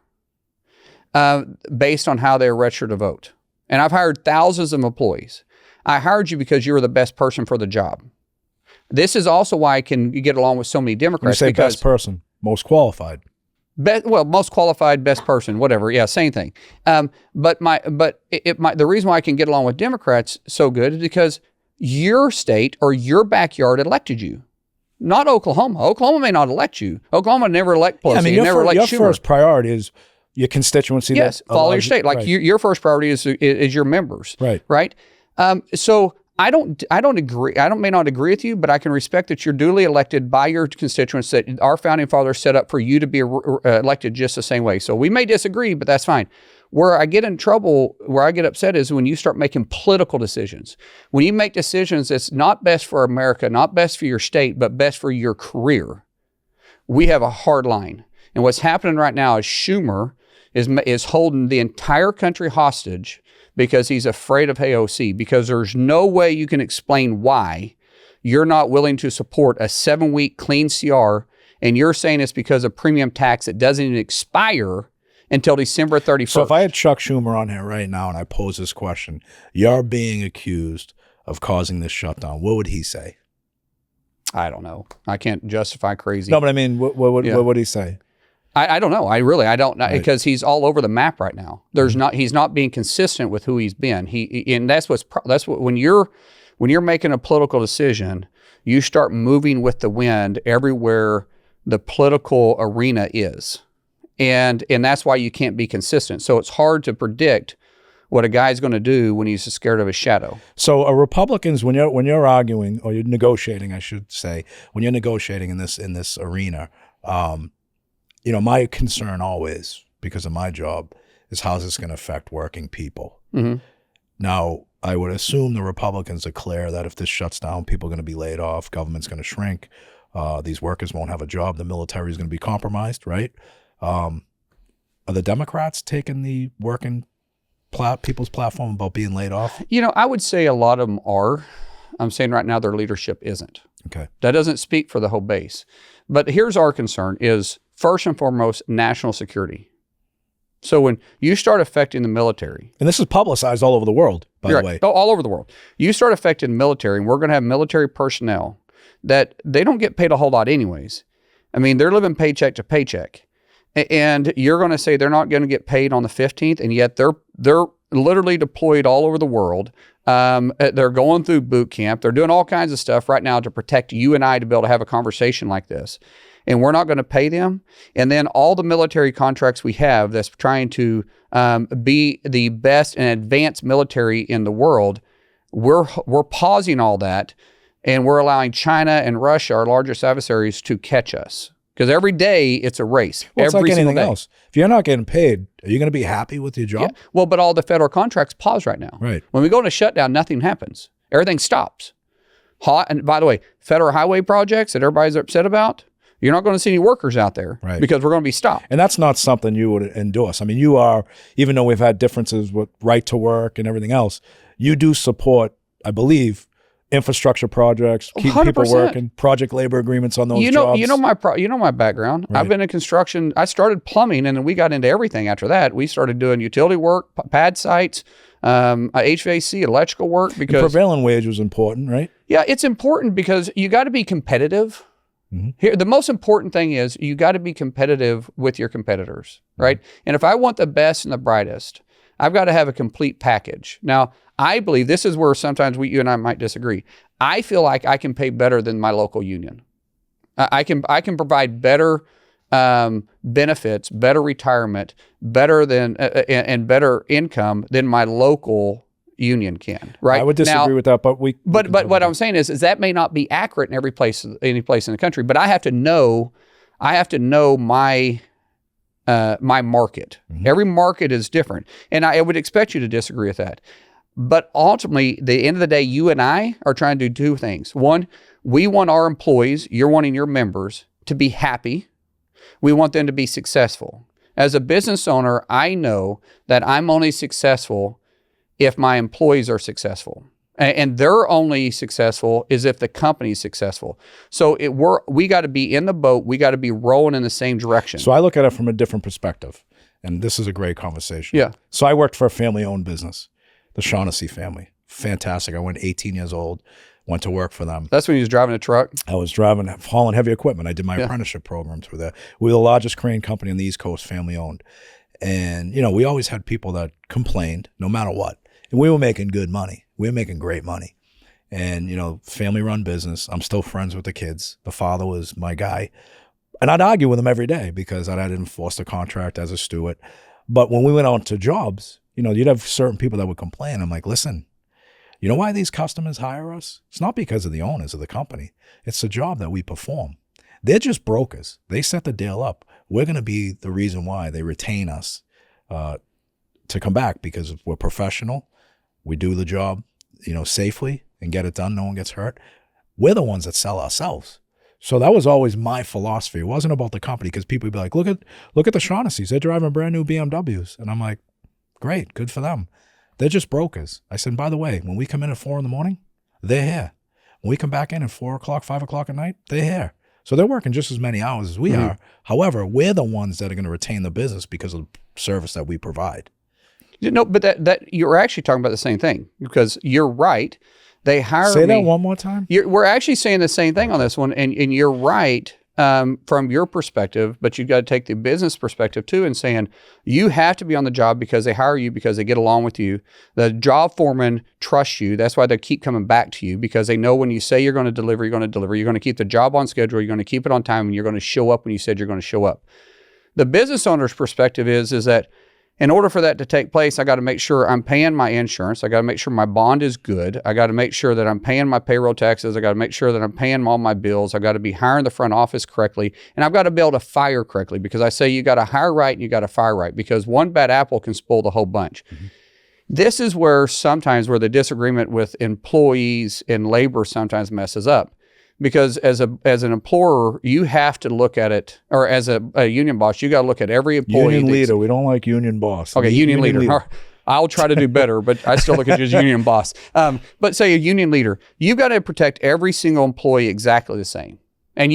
S4: based on how they're registered to vote. And I've hired thousands of employees. I hired you because you were the best person for the job. This is also why I can get along with so many Democrats.
S1: You say best person, most qualified.
S4: Most qualified, best person, whatever. Yeah, same thing. But the reason why I can get along with Democrats so good is because your state or your backyard elected you, not Oklahoma. Oklahoma may not elect you. Oklahoma never elect Pelosi. Your
S1: first priority is your constituency.
S4: Yes, follow your state. Like your first priority is your members.
S1: Right.
S4: So I don't agree. May not agree with you, but I can respect that you're duly elected by your constituents, that our founding fathers set up for you to be elected just the same way. So we may disagree, but that's fine. Where I get in trouble, where I get upset is when you start making political decisions. When you make decisions that's not best for America, not best for your state, but best for your career, we have a hard line. And what's happening right now is Schumer is holding the entire country hostage because he's afraid of AOC, because there's no way you can explain why you're not willing to support a 7-week clean CR, and you're saying it's because of premium tax that doesn't even expire until December 31st.
S1: So if I had Chuck Schumer on here right now and I pose this question, you're being accused of causing this shutdown, what would he say?
S4: I don't know. I can't justify crazy.
S1: No, but I mean, what would he say?
S4: I don't know. I don't know, because he's all over the map right now. He's not being consistent with who he's been. And that's what when you're making a political decision, you start moving with the wind everywhere the political arena is. And that's why you can't be consistent. So it's hard to predict what a guy's going to do when he's scared of his shadow.
S1: So Republicans, when you're arguing, or you're negotiating, I should say, when you're negotiating in this arena, my concern always, because of my job, is how's this going to affect working people. Mm-hmm. Now, I would assume the Republicans are clear that if this shuts down, people are going to be laid off, government's going to shrink, these workers won't have a job, the military is going to be compromised, right? Are the Democrats taking the working people's platform about being laid off?
S4: I would say a lot of them are. I'm saying right now their leadership isn't.
S1: Okay.
S4: That doesn't speak for the whole base. But here's our concern is, first and foremost, national security. So when you start affecting the military.
S1: And this is publicized all over the world, by the way.
S4: All over the world. You start affecting the military, and we're going to have military personnel that they don't get paid a whole lot anyways. I mean, they're living paycheck to paycheck. And you're going to say they're not going to get paid on the 15th, and yet they're literally deployed all over the world. They're going through boot camp. They're doing all kinds of stuff right now to protect you and I to be able to have a conversation like this. And we're not going to pay them. And then all the military contracts we have that's trying to be the best and advanced military in the world, we're pausing all that, and we're allowing China and Russia, our largest adversaries, to catch us. Because every day it's a race.
S1: Well, it's
S4: every
S1: like anything
S4: day.
S1: else. If you're not getting paid, are you going to be happy with your job?
S4: Yeah. Well, but all the federal contracts pause right now.
S1: Right.
S4: When we go into shutdown, nothing happens. Everything stops. And by the way, federal highway projects that everybody's upset about, you're not going to see any workers out there because we're going to be stopped.
S1: And that's not something you would endorse. I mean, you are, even though we've had differences with right to work and everything else, you do support, I believe, infrastructure projects, keep
S4: 100%.
S1: people working, project labor agreements on those jobs.
S4: You know my background.
S1: Right.
S4: I've been in construction. I started plumbing, and then we got into everything after that. We started doing utility work, pad sites, HVAC, electrical work. Because
S1: the prevailing wage was important, right?
S4: Yeah, it's important because you got to be competitive. Here, the most important thing is you got to be competitive with your competitors, right? And if I want the best and the brightest, I've got to have a complete package. Now, I believe this is where sometimes you and I might disagree. I feel like I can pay better than my local union. I can provide better benefits, better retirement, better than and better income than my local union can. Right?
S1: I would disagree with that, but
S4: But what I'm saying is that may not be accurate in any place in the country. But I have to know my my market. Every market is different, and I would expect you to disagree with that. But ultimately, at the end of the day, you and I are trying to do two things. One, we want our employees, you're wanting your members to be happy. We want them to be successful. As a business owner, I know that I'm only successful if my employees are successful. And they're only successful is if the company's successful. So we got to be in the boat. We got to be rowing in the same direction.
S1: So I look at it from a different perspective. And this is a great conversation.
S4: Yeah.
S1: So I worked for a family-owned business, the Shaughnessy family. Fantastic. I went 18 years old, went to work for them.
S4: That's when he was driving a truck?
S1: I was hauling heavy equipment. I did my apprenticeship program through there. We were the largest crane company on the East Coast, family-owned. And, we always had people that complained no matter what. And we were making good money. We were making great money. And, family-run business. I'm still friends with the kids. The father was my guy. And I'd argue with him every day because I didn't enforce the contract as a steward. But when we went on to jobs, you'd have certain people that would complain. I'm like, listen, you know why these customers hire us? It's not because of the owners of the company. It's the job that we perform. They're just brokers. They set the deal up. We're going to be the reason why they retain us to come back because we're professional. We do the job, safely and get it done. No one gets hurt. We're the ones that sell ourselves. So that was always my philosophy. It wasn't about the company because people would be like, look at the Shaughnessy's. They're driving brand new BMWs. And I'm like, great, good for them. They're just brokers. I said, by the way, when we come in at 4 a.m, they're here. When we come back in at 4 o'clock, 5 o'clock at night, they're here. So they're working just as many hours as we are. However, we're the ones that are going to retain the business because of the service that we provide.
S4: But that you're actually talking about the same thing because you're right. They hire me.
S1: Say that one more time.
S4: We're actually saying the same thing on this one, and you're right from your perspective, but you've got to take the business perspective too and saying you have to be on the job because they hire you because they get along with you. The job foreman trusts you. That's why they keep coming back to you because they know when you say you're going to deliver, you're going to deliver. You're going to keep the job on schedule. You're going to keep it on time, and you're going to show up when you said you're going to show up. The business owner's perspective is that in order for that to take place, I got to make sure I'm paying my insurance. I got to make sure my bond is good. I got to make sure that I'm paying my payroll taxes. I got to make sure that I'm paying all my bills. I got to be hiring the front office correctly. And I've got to be able to fire correctly because I say you got to hire right and you got to fire right because one bad apple can spoil the whole bunch. This is where the disagreement with employees and labor sometimes messes up. Because as an employer, you have to look at it, or as a union boss, you got to look at every employee.
S1: Union leader. We don't like union boss.
S4: Okay, union leader. I'll try to do better, but I still look at you as union boss. But say a union leader, you've got to protect every single employee exactly the same. And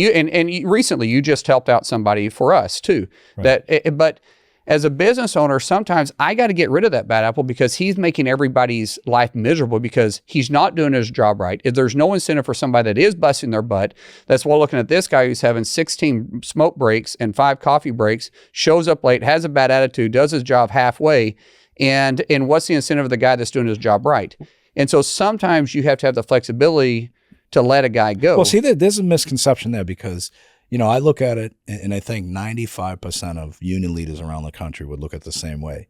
S4: recently you just helped out somebody for us too. Right. But as a business owner, sometimes I got to get rid of that bad apple because he's making everybody's life miserable because he's not doing his job right. If there's no incentive for somebody that is busting their butt, that's why looking at this guy who's having 16 smoke breaks and 5 coffee breaks, shows up late, has a bad attitude, does his job halfway, and what's the incentive of the guy that's doing his job right? And so sometimes you have to have the flexibility to let a guy go.
S1: Well, see, there's a misconception there because I look at it and I think 95% of union leaders around the country would look at it the same way.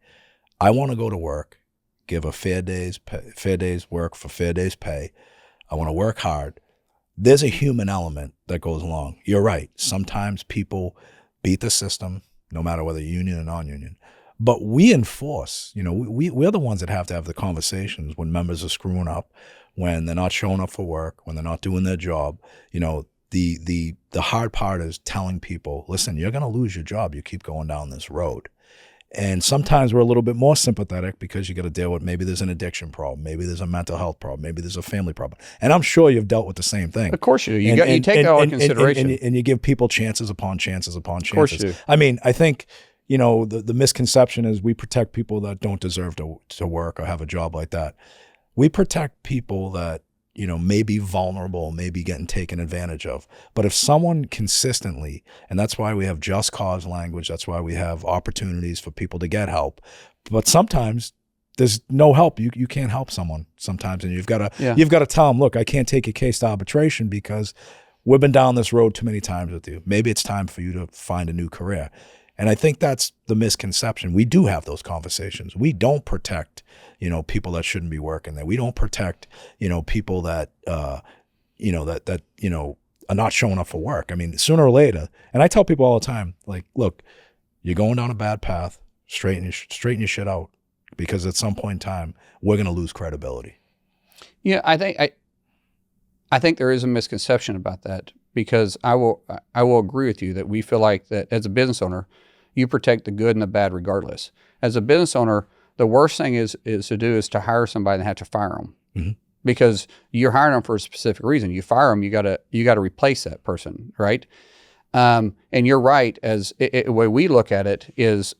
S1: I want to go to work, give a fair day's work for fair day's pay. I want to work hard. There's a human element that goes along. You're right. Sometimes people beat the system, no matter whether union or non-union. But we enforce, we're the ones that have to have the conversations when members are screwing up, when they're not showing up for work, when they're not doing their job. The hard part is telling people, listen, you're going to lose your job. You keep going down this road. And sometimes we're a little bit more sympathetic because you got to deal with, maybe there's an addiction problem, maybe there's a mental health problem, maybe there's a family problem. And I'm sure you've dealt with the same thing.
S4: Of course you do. You take that all into consideration.
S1: And you give people chances upon chances upon chances.
S4: Of course you do.
S1: I mean, I think, the misconception is we protect people that don't deserve to work or have a job like that. We protect people that, may be vulnerable, may be getting taken advantage of. But if someone consistently, and that's why we have just cause language, that's why we have opportunities for people to get help. But sometimes there's no help. You can't help someone sometimes, and you've got to tell them, look, I can't take your case to arbitration because we've been down this road too many times with you. Maybe it's time for you to find a new career. And I think that's the misconception. We do have those conversations. We don't protect, people that shouldn't be working there. We don't protect, people that, are not showing up for work. I mean, sooner or later, and I tell people all the time, like, look, you're going down a bad path, straighten your shit out, because at some point in time, we're going to lose credibility.
S4: Yeah, I think there is a misconception about that, because I will agree with you that we feel like that as a business owner, you protect the good and the bad regardless. As a business owner, the worst thing is to hire somebody and have to fire them, mm-hmm. because you're hiring them for a specific reason. You fire them, you gotta replace that person, right? And you're right. The way we look at it is,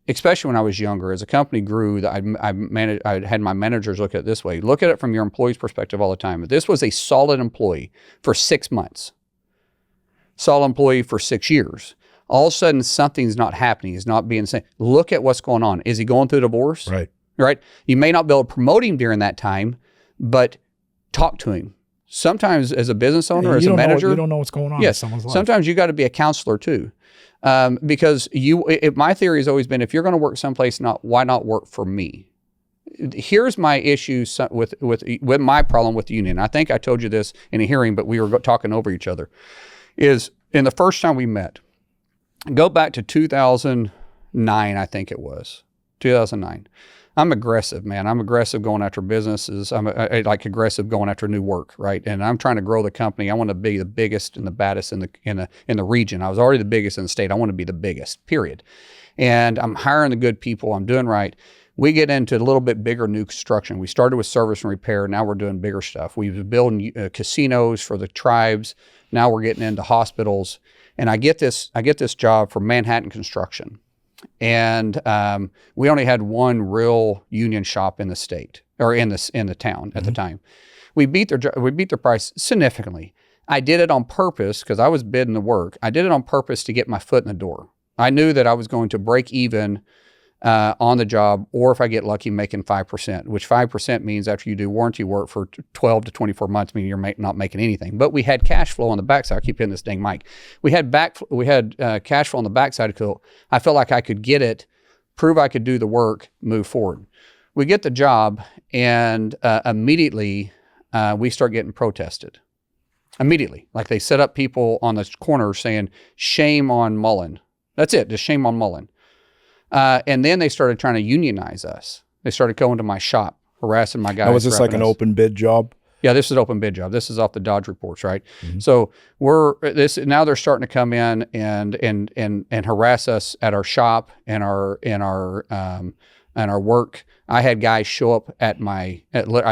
S4: especially when I was younger, as a company grew, I had my managers look at it this way. Look at it from your employee's perspective all the time. If this was a solid employee for 6 months, solid employee for 6 years, all of a sudden something's not happening. He's not being seen. Look at what's going on. Is he going through a divorce? Right. You may not be able to promote him during that time, but talk to him. Sometimes as a business owner, as a manager,
S1: you don't know what's going on in someone's life.
S4: Sometimes you got to be a counselor too. Because my theory has always been, if you're going to work someplace, why not work for me? Here's my issue with my problem with the union. I think I told you this in a hearing, but we were talking over each other. Is in the first time we met, go back to 2009, I think it was 2009. I'm aggressive, man. I'm aggressive going after businesses. I like aggressive going after new work, right? And I'm trying to grow the company. I want to be the biggest and the baddest in the region. I was already the biggest in the state. I want to be the biggest, period. And I'm hiring the good people. I'm doing right. We get into a little bit bigger new construction. We started with service and repair. Now we're doing bigger stuff. We've been building casinos for the tribes. Now we're getting into hospitals. And I get this job for Manhattan Construction. And we only had one real union shop in the state, or in the town at the time. We beat their price significantly. I did it on purpose because I was bidding the work. I did it on purpose to get my foot in the door. I knew that I was going to break even on the job, or if I get lucky, making 5%, which 5% means after you do warranty work for 12 to 24 months, meaning you're not making anything. But we had cash flow on the backside. I keep hitting this dang mic. We had cash flow on the backside. So I felt like I could get it, prove I could do the work, move forward. We get the job, and immediately we start getting protested. Immediately, like they set up people on the corner saying, "Shame on Mullin." That's it, just shame on Mullin. And then they started trying to unionize us. They started going to my shop, harassing my guys.
S1: Now, was this like an open bid job?
S4: Yeah, this is an open bid job. This is off the Dodge reports, right? Mm-hmm. So now they're starting to come in and harass us at our shop and our work. I had guys show up I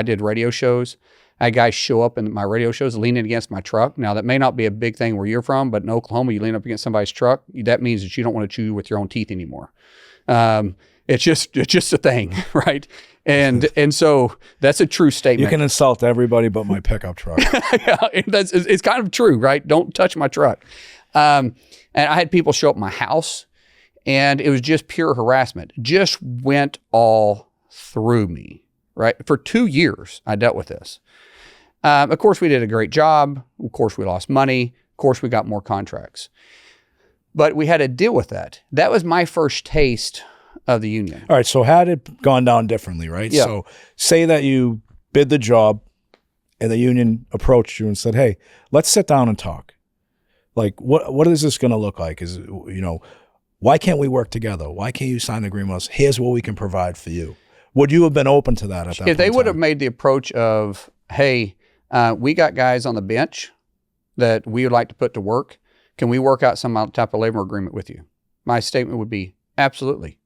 S4: did radio shows. I had guys show up in my radio shows leaning against my truck. Now, that may not be a big thing where you're from, but in Oklahoma, you lean up against somebody's truck. That means that you don't want to chew with your own teeth anymore. It's just a thing, right? And so that's a true statement.
S1: You can insult everybody but my pickup truck.
S4: Yeah, it's kind of true, right? Don't touch my truck. And I had people show up at my house, and it was just pure harassment. Just went all through me, right? For 2 years, I dealt with this. Of course, we did a great job. Of course, we lost money. Of course, we got more contracts. But we had to deal with that. That was my first taste of the union.
S1: All right, so had it gone down differently, right?
S4: Yeah.
S1: So say that you bid the job and the union approached you and said, "Hey, let's sit down and talk. Like, what is this going to look like? Why can't we work together? Why can't you sign an agreement with us? Here's what we can provide for you. Would you have been open to that at that point?
S4: If they would have made the approach of, hey, we got guys on the bench that we would like to put to work. Can we work out some type of labor agreement with you? My statement would be, absolutely.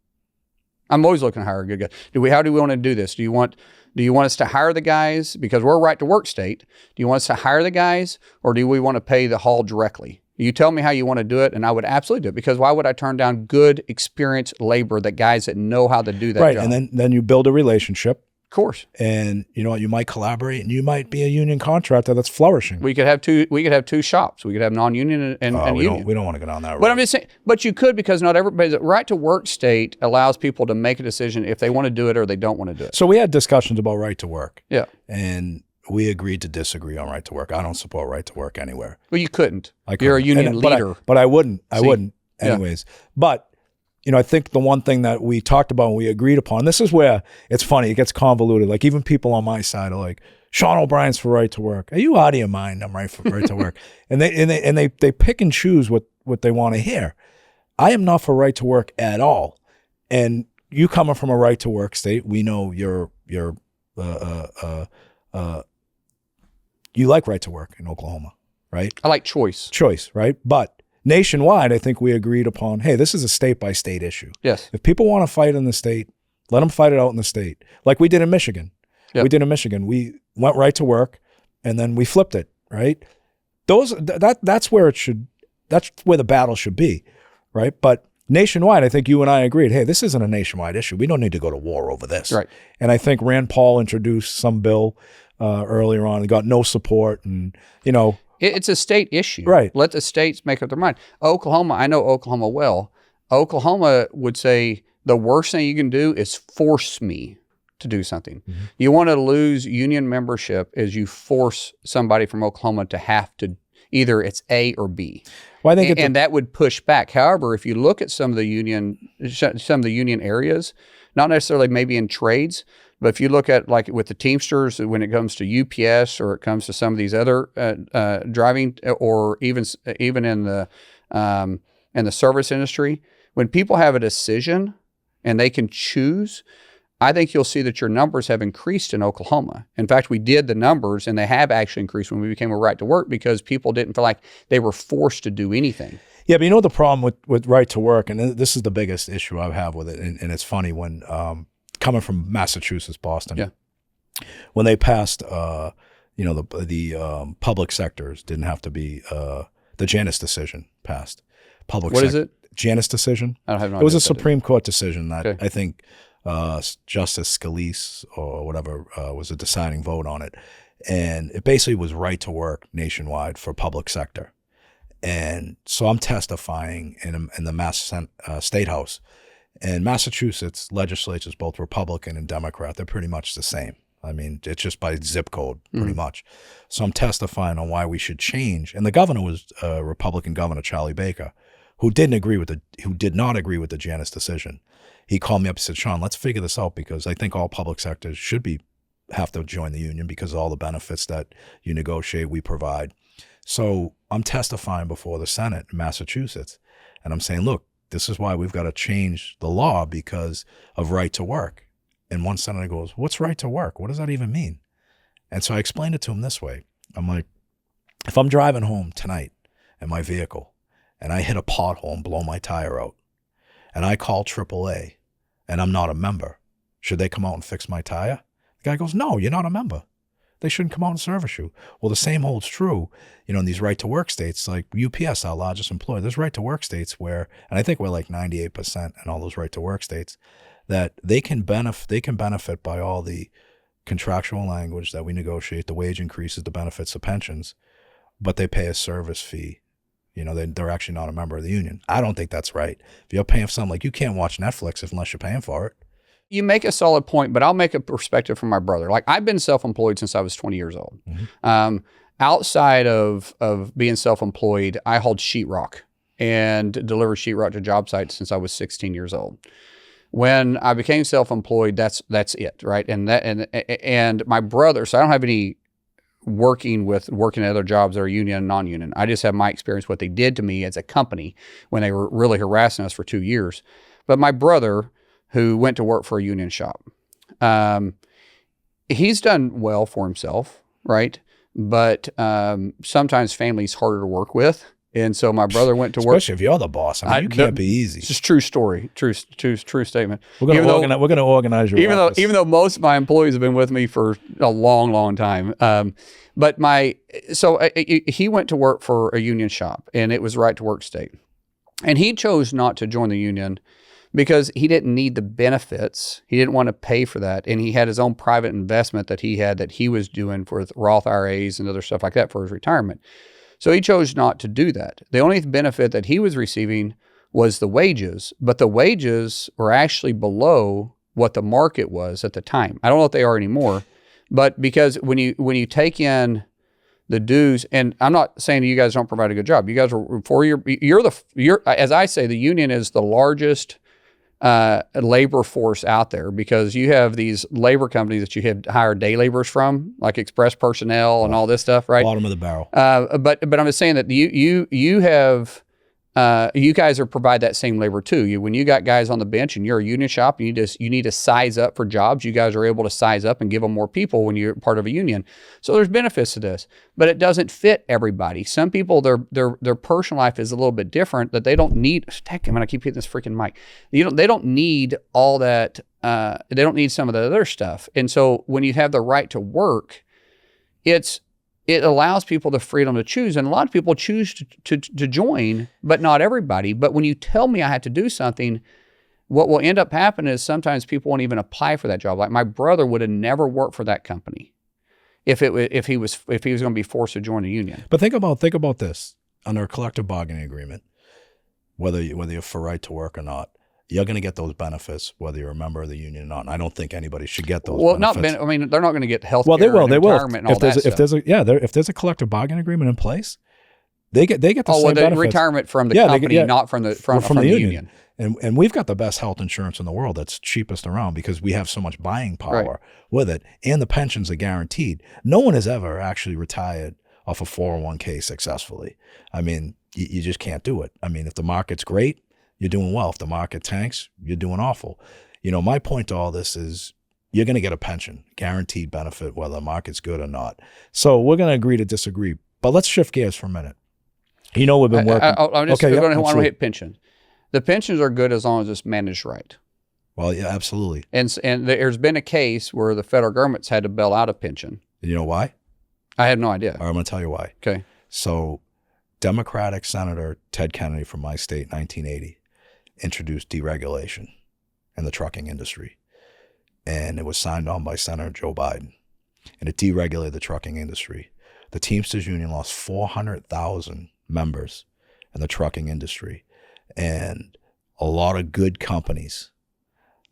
S4: I'm always looking to hire a good guy. How do we want to do this? Do you want us to hire the guys because we're a right to work state? Do you want us to hire the guys, or do we want to pay the hall directly? You tell me how you want to do it, and I would absolutely do it, because why would I turn down good, experienced labor, that guys that know how to do that
S1: right,
S4: job?
S1: And then you build a relationship.
S4: Of course.
S1: And you know what? You might collaborate, and you might be a union contractor that's flourishing.
S4: We could have two shops. We could have non-union and union.
S1: We don't want to go down that road.
S4: But I'm just saying, but you could, because not everybody's right to work state allows people to make a decision if they want to do it or they don't want to do it.
S1: So we had discussions about right to work.
S4: Yeah.
S1: And we agreed to disagree on right to work. I don't support right to work anywhere.
S4: Well, you couldn't. You're a union leader.
S1: But I wouldn't. I wouldn't anyways. Yeah. But you know, I think the one thing that we talked about and we agreed upon, this is where it's funny, it gets convoluted. Like, even people on my side are like, Sean O'Brien's for right to work. Are you out of your mind? I'm right to work. And they pick and choose what they want to hear. I am not for right to work at all. And you coming from a right to work state, we know you like right to work in Oklahoma, right?
S4: I like choice.
S1: Choice, right? But nationwide, I think we agreed upon, hey, this is a state-by-state issue.
S4: Yes.
S1: If people want to fight in the state, let them fight it out in the state. Like we did in Michigan. Yep. We did in Michigan. We went right to work, and then we flipped it, right? That's where the battle should be, right? But nationwide, I think you and I agreed, hey, this isn't a nationwide issue. We don't need to go to war over this.
S4: Right.
S1: And I think Rand Paul introduced some bill earlier on and got no support, and, you know,
S4: it's a state issue.
S1: Right.
S4: Let the states make up their mind. Oklahoma, I know Oklahoma well. Oklahoma would say the worst thing you can do is force me to do something. Mm-hmm. You want to lose union membership is you force somebody from Oklahoma to have to, either it's A or B. Well, I think and that would push back. However, if you look at some of the union areas, not necessarily maybe in trades, but if you look at, like with the Teamsters, when it comes to UPS or it comes to some of these other driving, or even in the service industry, when people have a decision and they can choose, I think you'll see that your numbers have increased in Oklahoma. In fact, we did the numbers, and they have actually increased when we became a right to work, because people didn't feel like they were forced to do anything.
S1: Yeah, but you know the problem with right to work, and this is the biggest issue I have with it, and it's funny when coming from Massachusetts, Boston, when they passed, the public sectors didn't have to be the Janus decision passed.
S4: What is it?
S1: Janus decision.
S4: I don't have no idea.
S1: It was a Supreme Court decision that
S4: okay.
S1: I think Justice Scalise or whatever was a deciding vote on it, and it basically was right to work nationwide for public sector. And so I'm testifying in the Mass State House. And Massachusetts legislatures, both Republican and Democrat, they're pretty much the same. I mean, it's just by zip code, pretty much. So I'm testifying on why we should change. And the governor was Republican Governor Charlie Baker, who did not agree with the Janus decision. He called me up and said, Sean, let's figure this out, because I think all public sectors have to join the union because of all the benefits that you negotiate, we provide. So I'm testifying before the Senate in Massachusetts, and I'm saying, look, this is why we've got to change the law because of right to work. And one senator goes, what's right to work? What does that even mean? And so I explained it to him this way. I'm like, if I'm driving home tonight in my vehicle and I hit a pothole and blow my tire out, and I call AAA and I'm not a member, should they come out and fix my tire? The guy goes, no, you're not a member. They shouldn't come out and service you. Well, the same holds true, in these right-to-work states, like UPS, our largest employer. There's right-to-work states where, and I think we're like 98% in all those right-to-work states, that they can benefit by all the contractual language that we negotiate, the wage increases, the benefits, the pensions, but they pay a service fee. They're actually not a member of the union. I don't think that's right. If you're paying for something, like, you can't watch Netflix unless you're paying for it.
S4: You make a solid point, but I'll make a perspective from my brother. Like, I've been self-employed since I was 20 years old. Mm-hmm. Outside of being self-employed, I hauled sheetrock and delivered sheetrock to job sites since I was 16 years old. When I became self-employed, that's it, right? And my brother, so I don't have any working at other jobs that are union and non-union. I just have my experience, what they did to me as a company when they were really harassing us for 2 years. But my brother, who went to work for a union shop, he's done well for himself, right? But sometimes family's harder to work with. And so my brother went to work.
S1: Especially if you're the boss. I mean, you can't be easy.
S4: It's just true story. True statement.
S1: We're going to organize your office.
S4: Even though most of my employees have been with me for a long, long time. He went to work for a union shop, and it was right to work state. And he chose not to join the union because he didn't need the benefits. He didn't want to pay for that. And he had his own private investment that he was doing for Roth IRAs and other stuff like that for his retirement. So he chose not to do that. The only benefit that he was receiving was the wages, but the wages were actually below what the market was at the time. I don't know if they are anymore, but because when you take in the dues, and I'm not saying you guys don't provide a good job. You guys are as I say, the union is the largest labor force out there, because you have these labor companies that you have hire day laborers from, like Express Personnel and all this stuff, right?
S1: Bottom of the barrel.
S4: But I'm just saying that you have you guys provide that same labor too. When you got guys on the bench and you're a union shop, you need to size up for jobs. You guys are able to size up and give them more people when you're part of a union. So there's benefits to this, but it doesn't fit everybody. Some people, their personal life is a little bit different, that they don't need. Heck, I'm gonna keep hitting this freaking mic. They don't need all that. They don't need some of the other stuff. And so when you have the right to work, it allows people the freedom to choose. And a lot of people choose to join, but not everybody. But when you tell me I have to do something, what will end up happening is sometimes people won't even apply for that job. Like my brother would have never worked for that company if he was going to be forced to join a union.
S1: But think about this. Under a collective bargaining agreement, whether you're for right to work or not, you're going to get those benefits whether you're a member of the union or not. And I don't think anybody should get those benefits.
S4: They're not going to get health care.
S1: Well, they will.
S4: Retirement and all that stuff.
S1: If there's a collective bargaining agreement in place, they get the same benefits.
S4: Retirement from the company, not from the union.
S1: And we've got the best health insurance in the world that's cheapest around, because we have so much buying power with it, and the pensions are guaranteed. No one has ever actually retired off a 401k successfully. I mean, you just can't do it. I mean, if the market's great, you're doing well. If the market tanks, you're doing awful. My point to all this is you're going to get a pension, guaranteed benefit, whether the market's good or not. So we're going to agree to disagree. But let's shift gears for a minute. We've been working.
S4: I'm just going to hit pensions. The pensions are good as long as it's managed right.
S1: Well, yeah, absolutely.
S4: And there's been a case where the federal government's had to bail out a pension.
S1: You know why?
S4: I have no idea.
S1: All right, I'm going to tell you why.
S4: Okay.
S1: So Democratic Senator Ted Kennedy from my state, 1980, introduced deregulation in the trucking industry. And it was signed on by Senator Joe Biden. And it deregulated the trucking industry. The Teamsters Union lost 400,000 members in the trucking industry. And a lot of good companies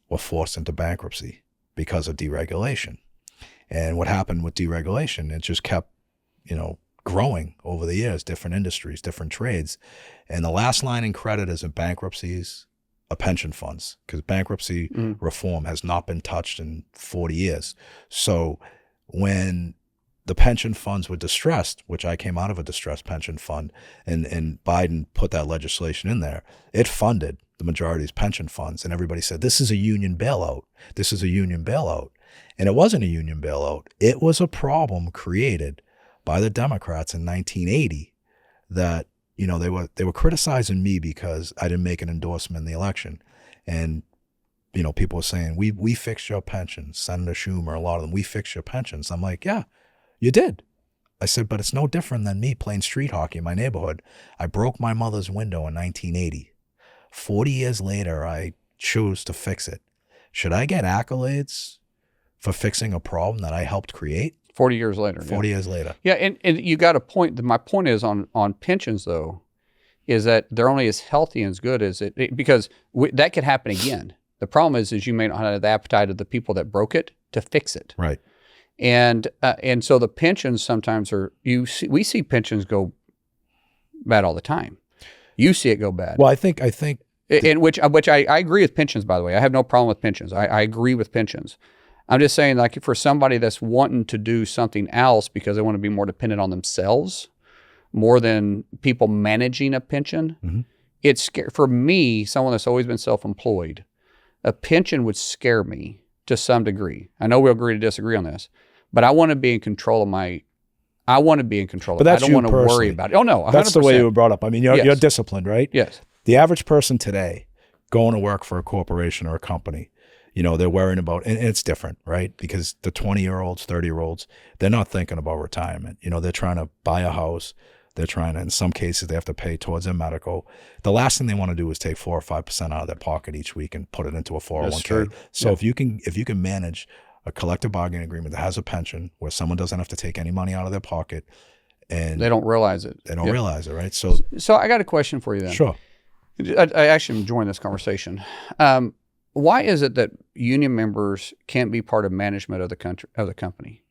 S1: were forced into bankruptcy because of deregulation. And what happened with deregulation, it just kept, growing over the years, different industries, different trades. And the last line in credit is in bankruptcies, pension funds, because bankruptcy reform has not been touched in 40 years. So when the pension funds were distressed, which I came out of a distressed pension fund, and Biden put that legislation in there, it funded the majority of these pension funds. And everybody said, this is a union bailout. This is a union bailout. And it wasn't a union bailout. It was a problem created by the Democrats in 1980 that, they were criticizing me because I didn't make an endorsement in the election. And, people were saying, we fixed your pensions. Senator Schumer, a lot of them, we fixed your pensions. I'm like, yeah, you did. I said, but it's no different than me playing street hockey in my neighborhood. I broke my mother's window in 1980. 40 years later, I chose to fix it. Should I get accolades for fixing a problem that I helped create?
S4: 40 years later.
S1: 40 years later.
S4: Yeah, and you got a point. My point is on pensions, though, is that they're only as healthy and as good as because that could happen again. The problem is you may not have the appetite of the people that broke it to fix it.
S1: Right.
S4: And so the pensions sometimes we see pensions go bad all the time. You see it go bad.
S1: Well, I think
S4: in which I agree with pensions, by the way. I have no problem with pensions. I agree with pensions. I'm just saying, like, for somebody that's wanting to do something else because they want to be more dependent on themselves, more than people managing a pension, it's scary. For me, someone that's always been self-employed, a pension would scare me to some degree. I know we'll agree to disagree on this, but I want to be in control of my. I want to be in control.
S1: But
S4: of it.
S1: that's
S4: I don't want to
S1: personally.
S4: worry about it. Oh no, 100%.
S1: That's the way you were brought up. I mean, you're disciplined, right?
S4: Yes.
S1: The average person today going to work for a corporation or a company, they're worrying about, and it's different, right? Because the 20-year-olds, 30-year-olds, they're not thinking about retirement. They're trying to buy a house. They're trying to, in some cases, they have to pay towards their medical. The last thing they want to do is take 4 or 5% out of their pocket each week and put it into a 401k.
S4: That's true.
S1: So if you can manage a collective bargaining agreement that has a pension where someone doesn't have to take any money out of their pocket, and
S4: They don't realize it.
S1: they don't realize it, right? So
S4: I got a question for you then.
S1: sure.
S4: I actually am enjoying this conversation. Why is it that union members can't be part of management of the company?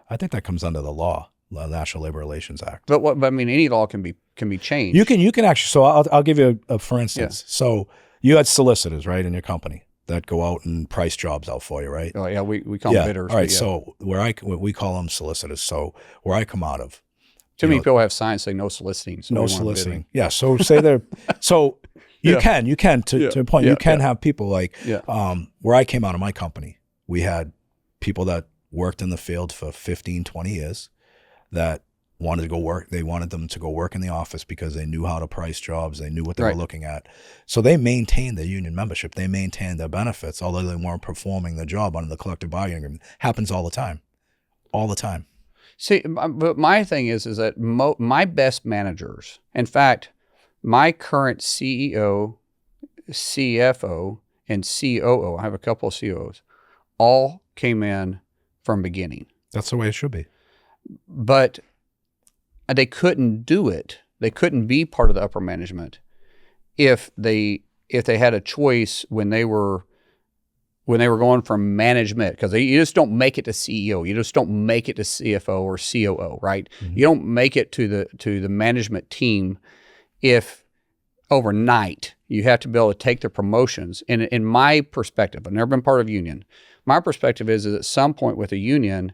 S1: I think that comes under the law, the National Labor Relations Act.
S4: But I mean, any law can be changed.
S1: You can actually. So I'll give you a for instance. So you had solicitors, right, in your company that go out and price jobs out for you, right?
S4: Oh yeah, we call them bidders.
S1: All right.
S4: Yeah.
S1: So we call them solicitors. So where I come out of,
S4: Too many people have signs say no soliciting. So
S1: no
S4: we want
S1: soliciting.
S4: bidding.
S1: Yeah. So say they're so you can to a point. You can
S4: Yeah.
S1: have people like where I came out of my company. We had people that worked in the field for 15, 20 years that wanted to go work. They wanted them to go work in the office because they knew how to price jobs. They knew what they were looking at. So they maintained their union membership. They maintained their benefits, although they weren't performing the job under the collective bargaining agreement. Happens all the time. All the time.
S4: See, but my thing is that my best managers, in fact, my current CEO, CFO, and COO, I have a couple of COOs, all came in from beginning.
S1: That's the way it should be.
S4: But they couldn't do it. They couldn't be part of the upper management if they had a choice when they were going from management, because you just don't make it to CEO. You just don't make it to CFO or COO, right? Mm-hmm. You don't make it to the management team if overnight. You have to be able to take the promotions. And in my perspective, I've never been part of a union. My perspective is at some point with a union,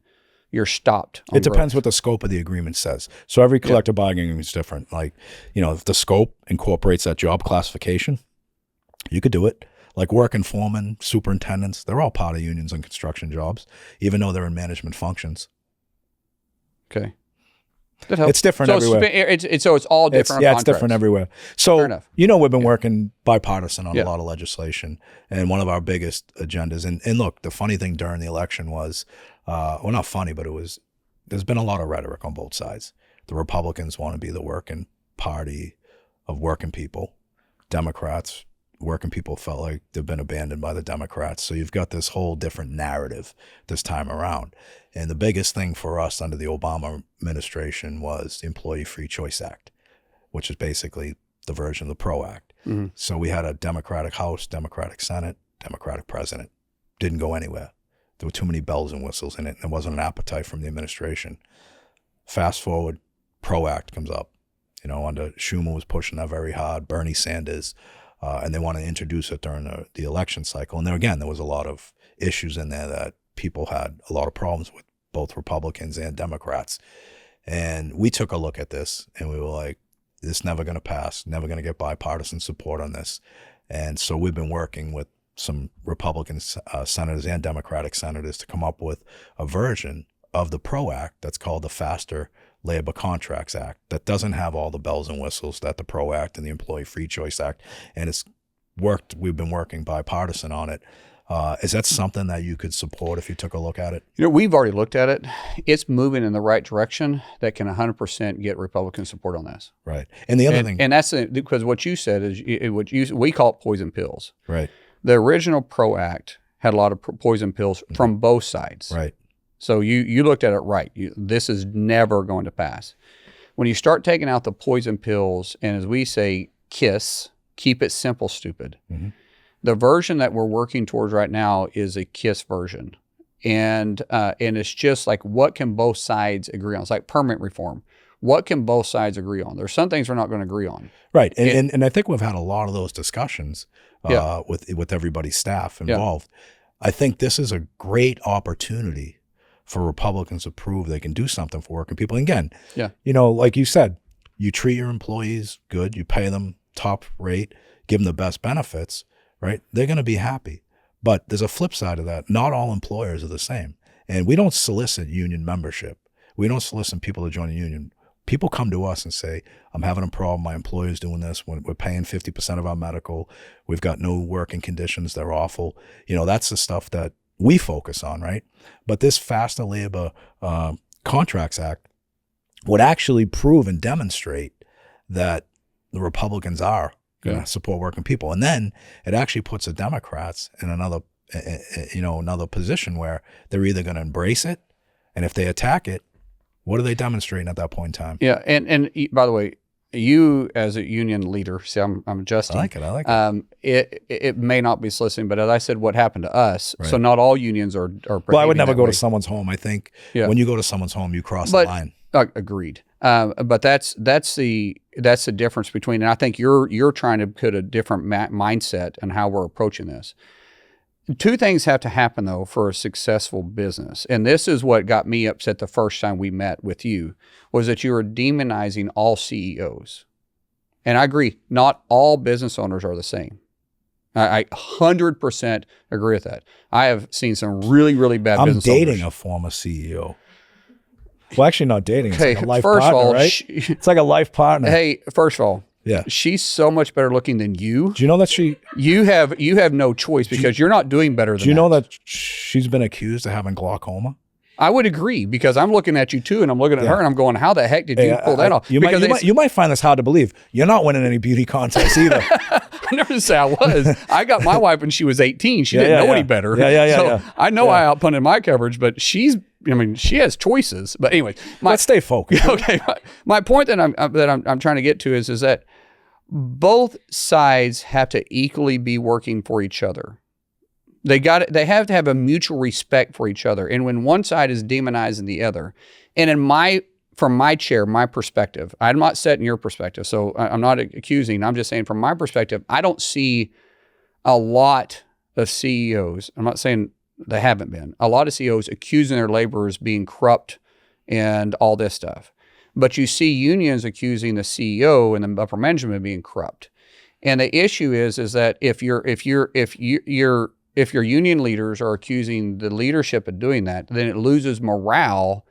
S4: you're stopped.
S1: It depends what the scope of the agreement says. So every collective bargaining agreement is different. Like, if the scope incorporates that job classification, you could do it. Like working foremen, superintendents, they're all part of unions and construction jobs, even though they're in management functions.
S4: Okay. That helps.
S1: It's different everywhere.
S4: So it's all different.
S1: It's different everywhere. So,
S4: fair enough.
S1: We've been working bipartisan on a lot of legislation, and one of our biggest agendas. And look, the funny thing during the election was, well, not funny, but there's been a lot of rhetoric on both sides. The Republicans want to be the working party of working people. Democrats, working people felt like they've been abandoned by the Democrats. So you've got this whole different narrative this time around. And the biggest thing for us under the Obama administration was the Employee Free Choice Act, which is basically the version of the PRO Act. Mm-hmm. So we had a Democratic House, Democratic Senate, Democratic President. Didn't go anywhere. There were too many bells and whistles in it, and there wasn't an appetite from the administration. Fast forward, PRO Act comes up. Under Schumer was pushing that very hard, Bernie Sanders, and they want to introduce it during the election cycle. And there was a lot of issues in there that people had a lot of problems with, both Republicans and Democrats. And we took a look at this, and we were like, this is never going to pass, never going to get bipartisan support on this. And so we've been working with some Republican senators and Democratic senators to come up with a version of the PRO Act that's called the Faster Labor Contracts Act, that doesn't have all the bells and whistles that the PRO Act and the Employee Free Choice Act. And we've been working bipartisan on it. Is that something that you could support if you took a look at it?
S4: We've already looked at it. It's moving in the right direction that can 100% get Republican support on this.
S1: Right. And the other thing.
S4: And that's because what you said is we call it poison pills.
S1: Right.
S4: The original PRO Act had a lot of poison pills from both sides.
S1: Right.
S4: So you looked at it right. This is never going to pass. When you start taking out the poison pills, and as we say, KISS, keep it simple, stupid. Mm-hmm. The version that we're working towards right now is a KISS version. And it's just like, what can both sides agree on? It's like permanent reform. What can both sides agree on? There's some things we're not going to agree on.
S1: Right. And I think we've had a lot of those discussions with everybody's staff involved. I think this is a great opportunity for Republicans to prove they can do something for working people. And again, like you said, you treat your employees good, you pay them top rate, give them the best benefits, right? They're going to be happy. But there's a flip side of that. Not all employers are the same. And we don't solicit union membership. We don't solicit people to join a union. People come to us and say, I'm having a problem. My employer's doing this. We're paying 50% of our medical. We've got no working conditions. They're awful. That's the stuff that we focus on, right? But this Faster Labor Contracts Act would actually prove and demonstrate that the Republicans are going to support working people. And then it actually puts the Democrats in another position where they're either going to embrace it, and if they attack it, what are they demonstrating at that point in time?
S4: Yeah, and by the way, you as a union leader, see, I'm adjusting.
S1: I like it.
S4: It may not be soliciting, but as I said, what happened to us. Right. So not all unions are.
S1: Well, I would never go to someone's home. I think when you go to someone's home, you cross the line.
S4: Agreed. But that's the difference between, and I think you're trying to put a different mindset on how we're approaching this. Two things have to happen though for a successful business, and this is what got me upset the first time we met with you, was that you were demonizing all CEOs. And I agree, not all business owners are the same. I 100% agree with that. I have seen some really, really bad business owners.
S1: I'm dating a former CEO. Well, actually not dating. It's like a life
S4: first
S1: partner,
S4: of all,
S1: right? It's like a life partner.
S4: Hey, first of all,
S1: yeah,
S4: she's so much better looking than you.
S1: Do you know that
S4: you have no choice because you're not doing better than that.
S1: Do you know that she's been accused of having glaucoma?
S4: I would agree, because I'm looking at you too, and I'm looking at her, and I'm going, how the heck did you pull that off?
S1: You might find this hard to believe. You're not winning any beauty contests either.
S4: I never said I was. I got my wife when she was 18. She didn't know any better. So I know I outpunted my coverage, but she has choices. But anyways,
S1: let's stay focused.
S4: Okay. My point that I'm trying to get to is that both sides have to equally be working for each other. They have to have a mutual respect for each other. And when one side is demonizing the other, and from my chair, my perspective, I'm not setting your perspective, so I'm not accusing. I'm just saying from my perspective, I don't see a lot of CEOs. I'm not saying they haven't been. A lot of CEOs accusing their laborers being corrupt and all this stuff. But you see unions accusing the CEO and the upper management of being corrupt. And the issue is that if your union leaders are accusing the leadership of doing that, then it loses morale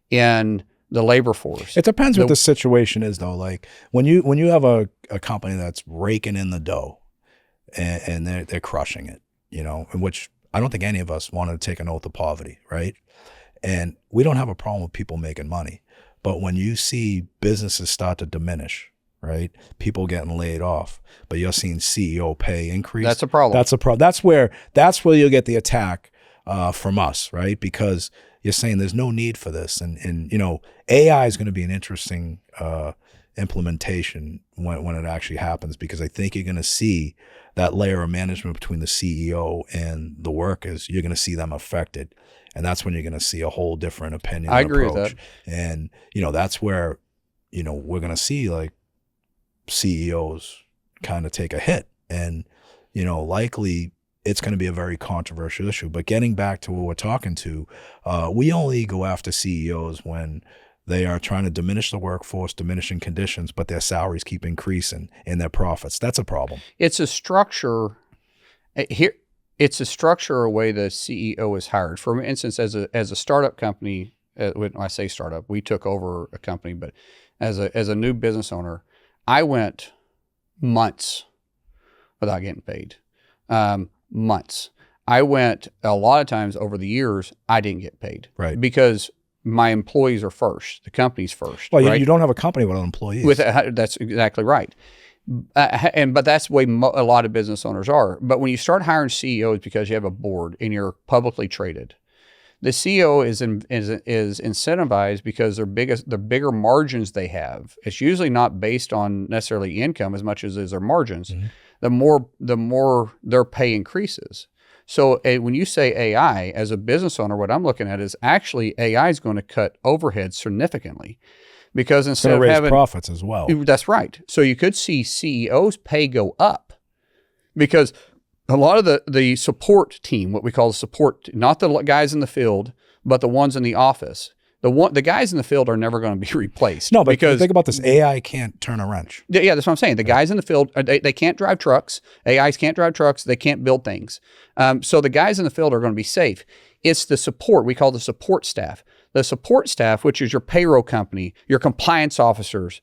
S4: in the labor force.
S1: It depends what the situation is, though. Like when you have a company that's raking in the dough and they're crushing it, in which I don't think any of us wanted to take an oath of poverty, right? And we don't have a problem with people making money. But when you see businesses start to diminish, right? People getting laid off, but you're seeing CEO pay increase.
S4: That's a problem.
S1: That's a problem. That's where you'll get the attack from us, right? Because you're saying there's no need for this. And AI is going to be an interesting implementation when it actually happens, because I think you're going to see that layer of management between the CEO and the workers. You're going to see them affected. And that's when you're going to see a whole different opinion.
S4: I agree with that.
S1: And, that's where, we're going to see like CEOs kind of take a hit. And, likely it's going to be a very controversial issue. But getting back to what we're talking to, we only go after CEOs when they are trying to diminish the workforce, diminishing conditions, but their salaries keep increasing and their profits. That's a problem.
S4: It's a structure here. It's a structure or way the CEO is hired. For instance, as a startup company, when I say startup, we took over a company, but as a new business owner, I went months without getting paid. Months. I went a lot of times over the years, I didn't get paid.
S1: Right.
S4: Because my employees are first. The company's first.
S1: Well,
S4: right?
S1: You don't have a company without employees.
S4: That's exactly right. But that's the way a lot of business owners are. But when you start hiring CEOs because you have a board and you're publicly traded, the CEO is incentivized because the bigger margins they have. It's usually not based on necessarily income as much as is their margins. Mm-hmm. The more their pay increases. So when you say AI, as a business owner, what I'm looking at is actually AI is going to cut overhead significantly. Because instead of having
S1: profits as well.
S4: That's right. So you could see CEOs' pay go up because a lot of the support team, what we call the support, not the guys in the field, but the ones in the office. The guys in the field are never going to be replaced.
S1: No, but
S4: because
S1: think about this. AI can't turn a wrench.
S4: Yeah, that's what I'm saying. The guys in the field, they can't drive trucks. AIs can't drive trucks. They can't build things. So the guys in the field are going to be safe. It's the support. We call the support staff. The support staff, which is your payroll company, your compliance officers,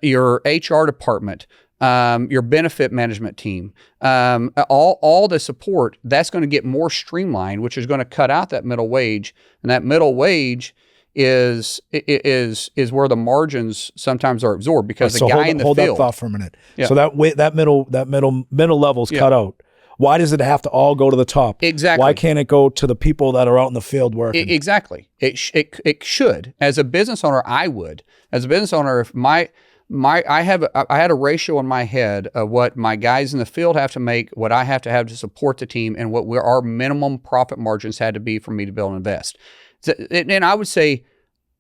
S4: your HR department, your benefit management team, all the support, that's going to get more streamlined, which is going to cut out that middle wage. And that middle wage is where the margins sometimes are absorbed because the guy in the field.
S1: Hold that thought for a minute.
S4: Yeah.
S1: So that middle level's cut out. Why does it have to all go to the top?
S4: Exactly.
S1: Why can't it go to the people that are out in the field working?
S4: Exactly. It should. As a business owner, I would. As a business owner, if I had a ratio in my head of what my guys in the field have to make, what I have to support the team, and what our minimum profit margins had to be for me to be able to invest. And I would say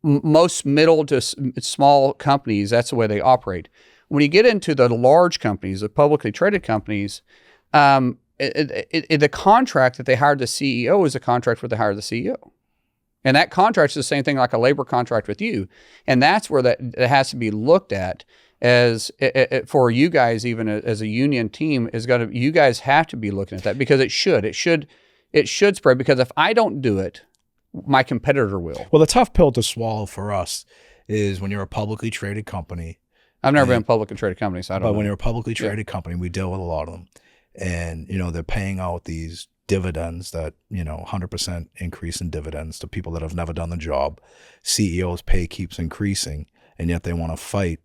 S4: most middle to small companies, that's the way they operate. When you get into the large companies, the publicly traded companies, the contract that they hired the CEO is a contract where they hired the CEO. And that contract is the same thing like a labor contract with you. And that's where it has to be looked at as for you guys, even as a union team, you guys have to be looking at that because it should spread, because if I don't do it, my competitor will.
S1: Well, the tough pill to swallow for us is when you're a publicly traded company.
S4: I've never been a publicly traded company, so I don't know.
S1: But when you're a publicly traded company, we deal with a lot of them. And, they're paying out these dividends that, 100% increase in dividends to people that have never done the job. CEOs' pay keeps increasing, and yet they want to fight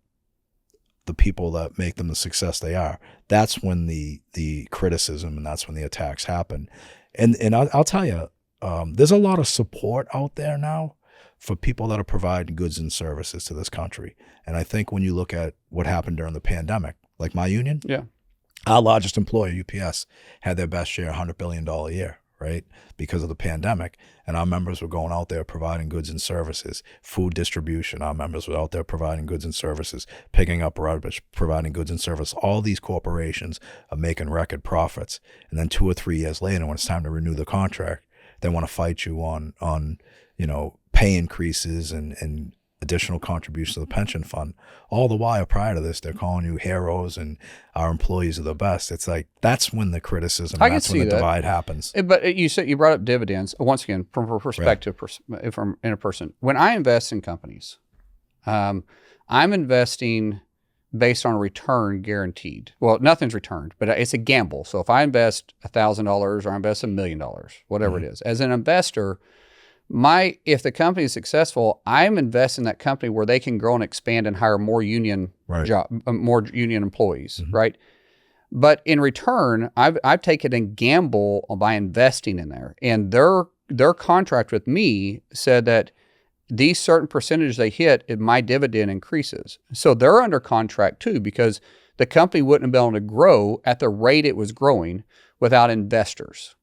S1: the people that make them the success they are. That's when the criticism and that's when the attacks happen. And I'll tell you, there's a lot of support out there now for people that are providing goods and services to this country. And I think when you look at what happened during the pandemic, like my union, our largest employer, UPS, had their best year, $100 billion a year, right? Because of the pandemic. And our members were going out there providing goods and services, food distribution. Our members were out there providing goods and services, picking up rubbish, providing goods and service. All these corporations are making record profits. And then 2 or 3 years later, when it's time to renew the contract, they want to fight you on pay increases and additional contributions to the pension fund. All the while prior to this, they're calling you heroes and our employees are the best. It's like, that's when the criticism, that's when the divide happens.
S4: But you brought up dividends. Once again, from a perspective, from in a person, when I invest in companies, I'm investing based on a return guaranteed. Well, nothing's returned, but it's a gamble. So if I invest $1,000 or I invest $1 million, whatever it is, as an investor, if the company is successful, I'm investing in that company where they can grow and expand and hire more union more union employees, right? But in return, I've taken a gamble by investing in there, and their contract with me said that these certain percentages they hit, my dividend increases. So they're under contract too, because the company wouldn't have been able to grow at the rate it was growing without investors.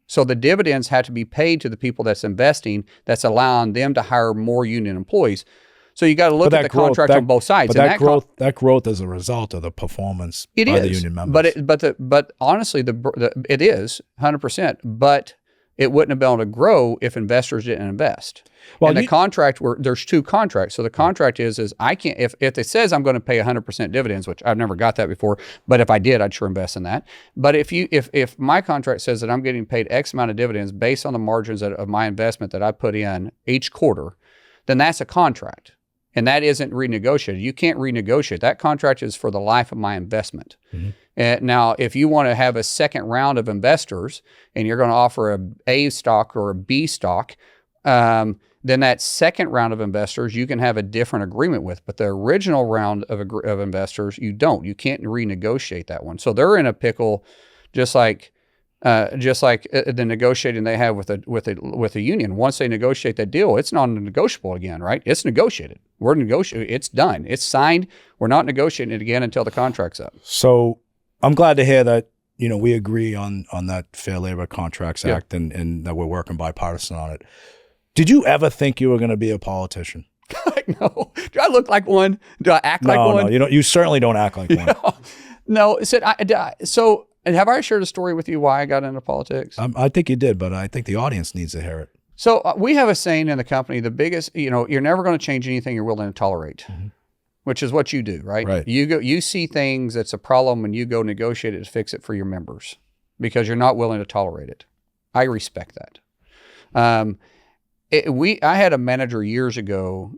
S4: So the dividends have to be paid to the people that's investing, that's allowing them to hire more union employees. So you got to look at the contract on both sides.
S1: But that growth is a result of the performance by the union members.
S4: But honestly, it is 100%. But it wouldn't have been able to grow if investors didn't invest. Well, and the contract, there's 2 contracts. So the contract is I can't, if it says I'm going to pay 100% dividends, which I've never got that before, but if I did, I'd sure invest in that. But if my contract says that I'm getting paid X amount of dividends based on the margins of my investment that I put in each quarter, then that's a contract. And that isn't renegotiated. You can't renegotiate. That contract is for the life of my investment. Now, if you want to have a second round of investors and you're going to offer a A stock or a B stock, then that second round of investors you can have a different agreement with. But the original round of investors, you don't. You can't renegotiate that one. So they're in a pickle, just like the negotiating they have with a union. Once they negotiate that deal, it's non-negotiable again, right? It's negotiated. We're negotiating. It's done. It's signed. We're not negotiating it again until the contract's up.
S1: So I'm glad to hear that we agree on that Fair Labor Contracts Act and that we're working bipartisan on it. Did you ever think you were going to be a politician?
S4: No. Do I look like one? Do I act like one?
S1: No, you certainly don't act like one.
S4: No. So And have I shared a story with you why I got into politics?
S1: I think you did, but I think the audience needs to hear it.
S4: So we have a saying in the company, the biggest, you're never going to change anything you're willing to tolerate, which is what you do, right?
S1: Right.
S4: You see things that's a problem and you go negotiate it to fix it for your members because you're not willing to tolerate it. I respect that. I had a manager years ago,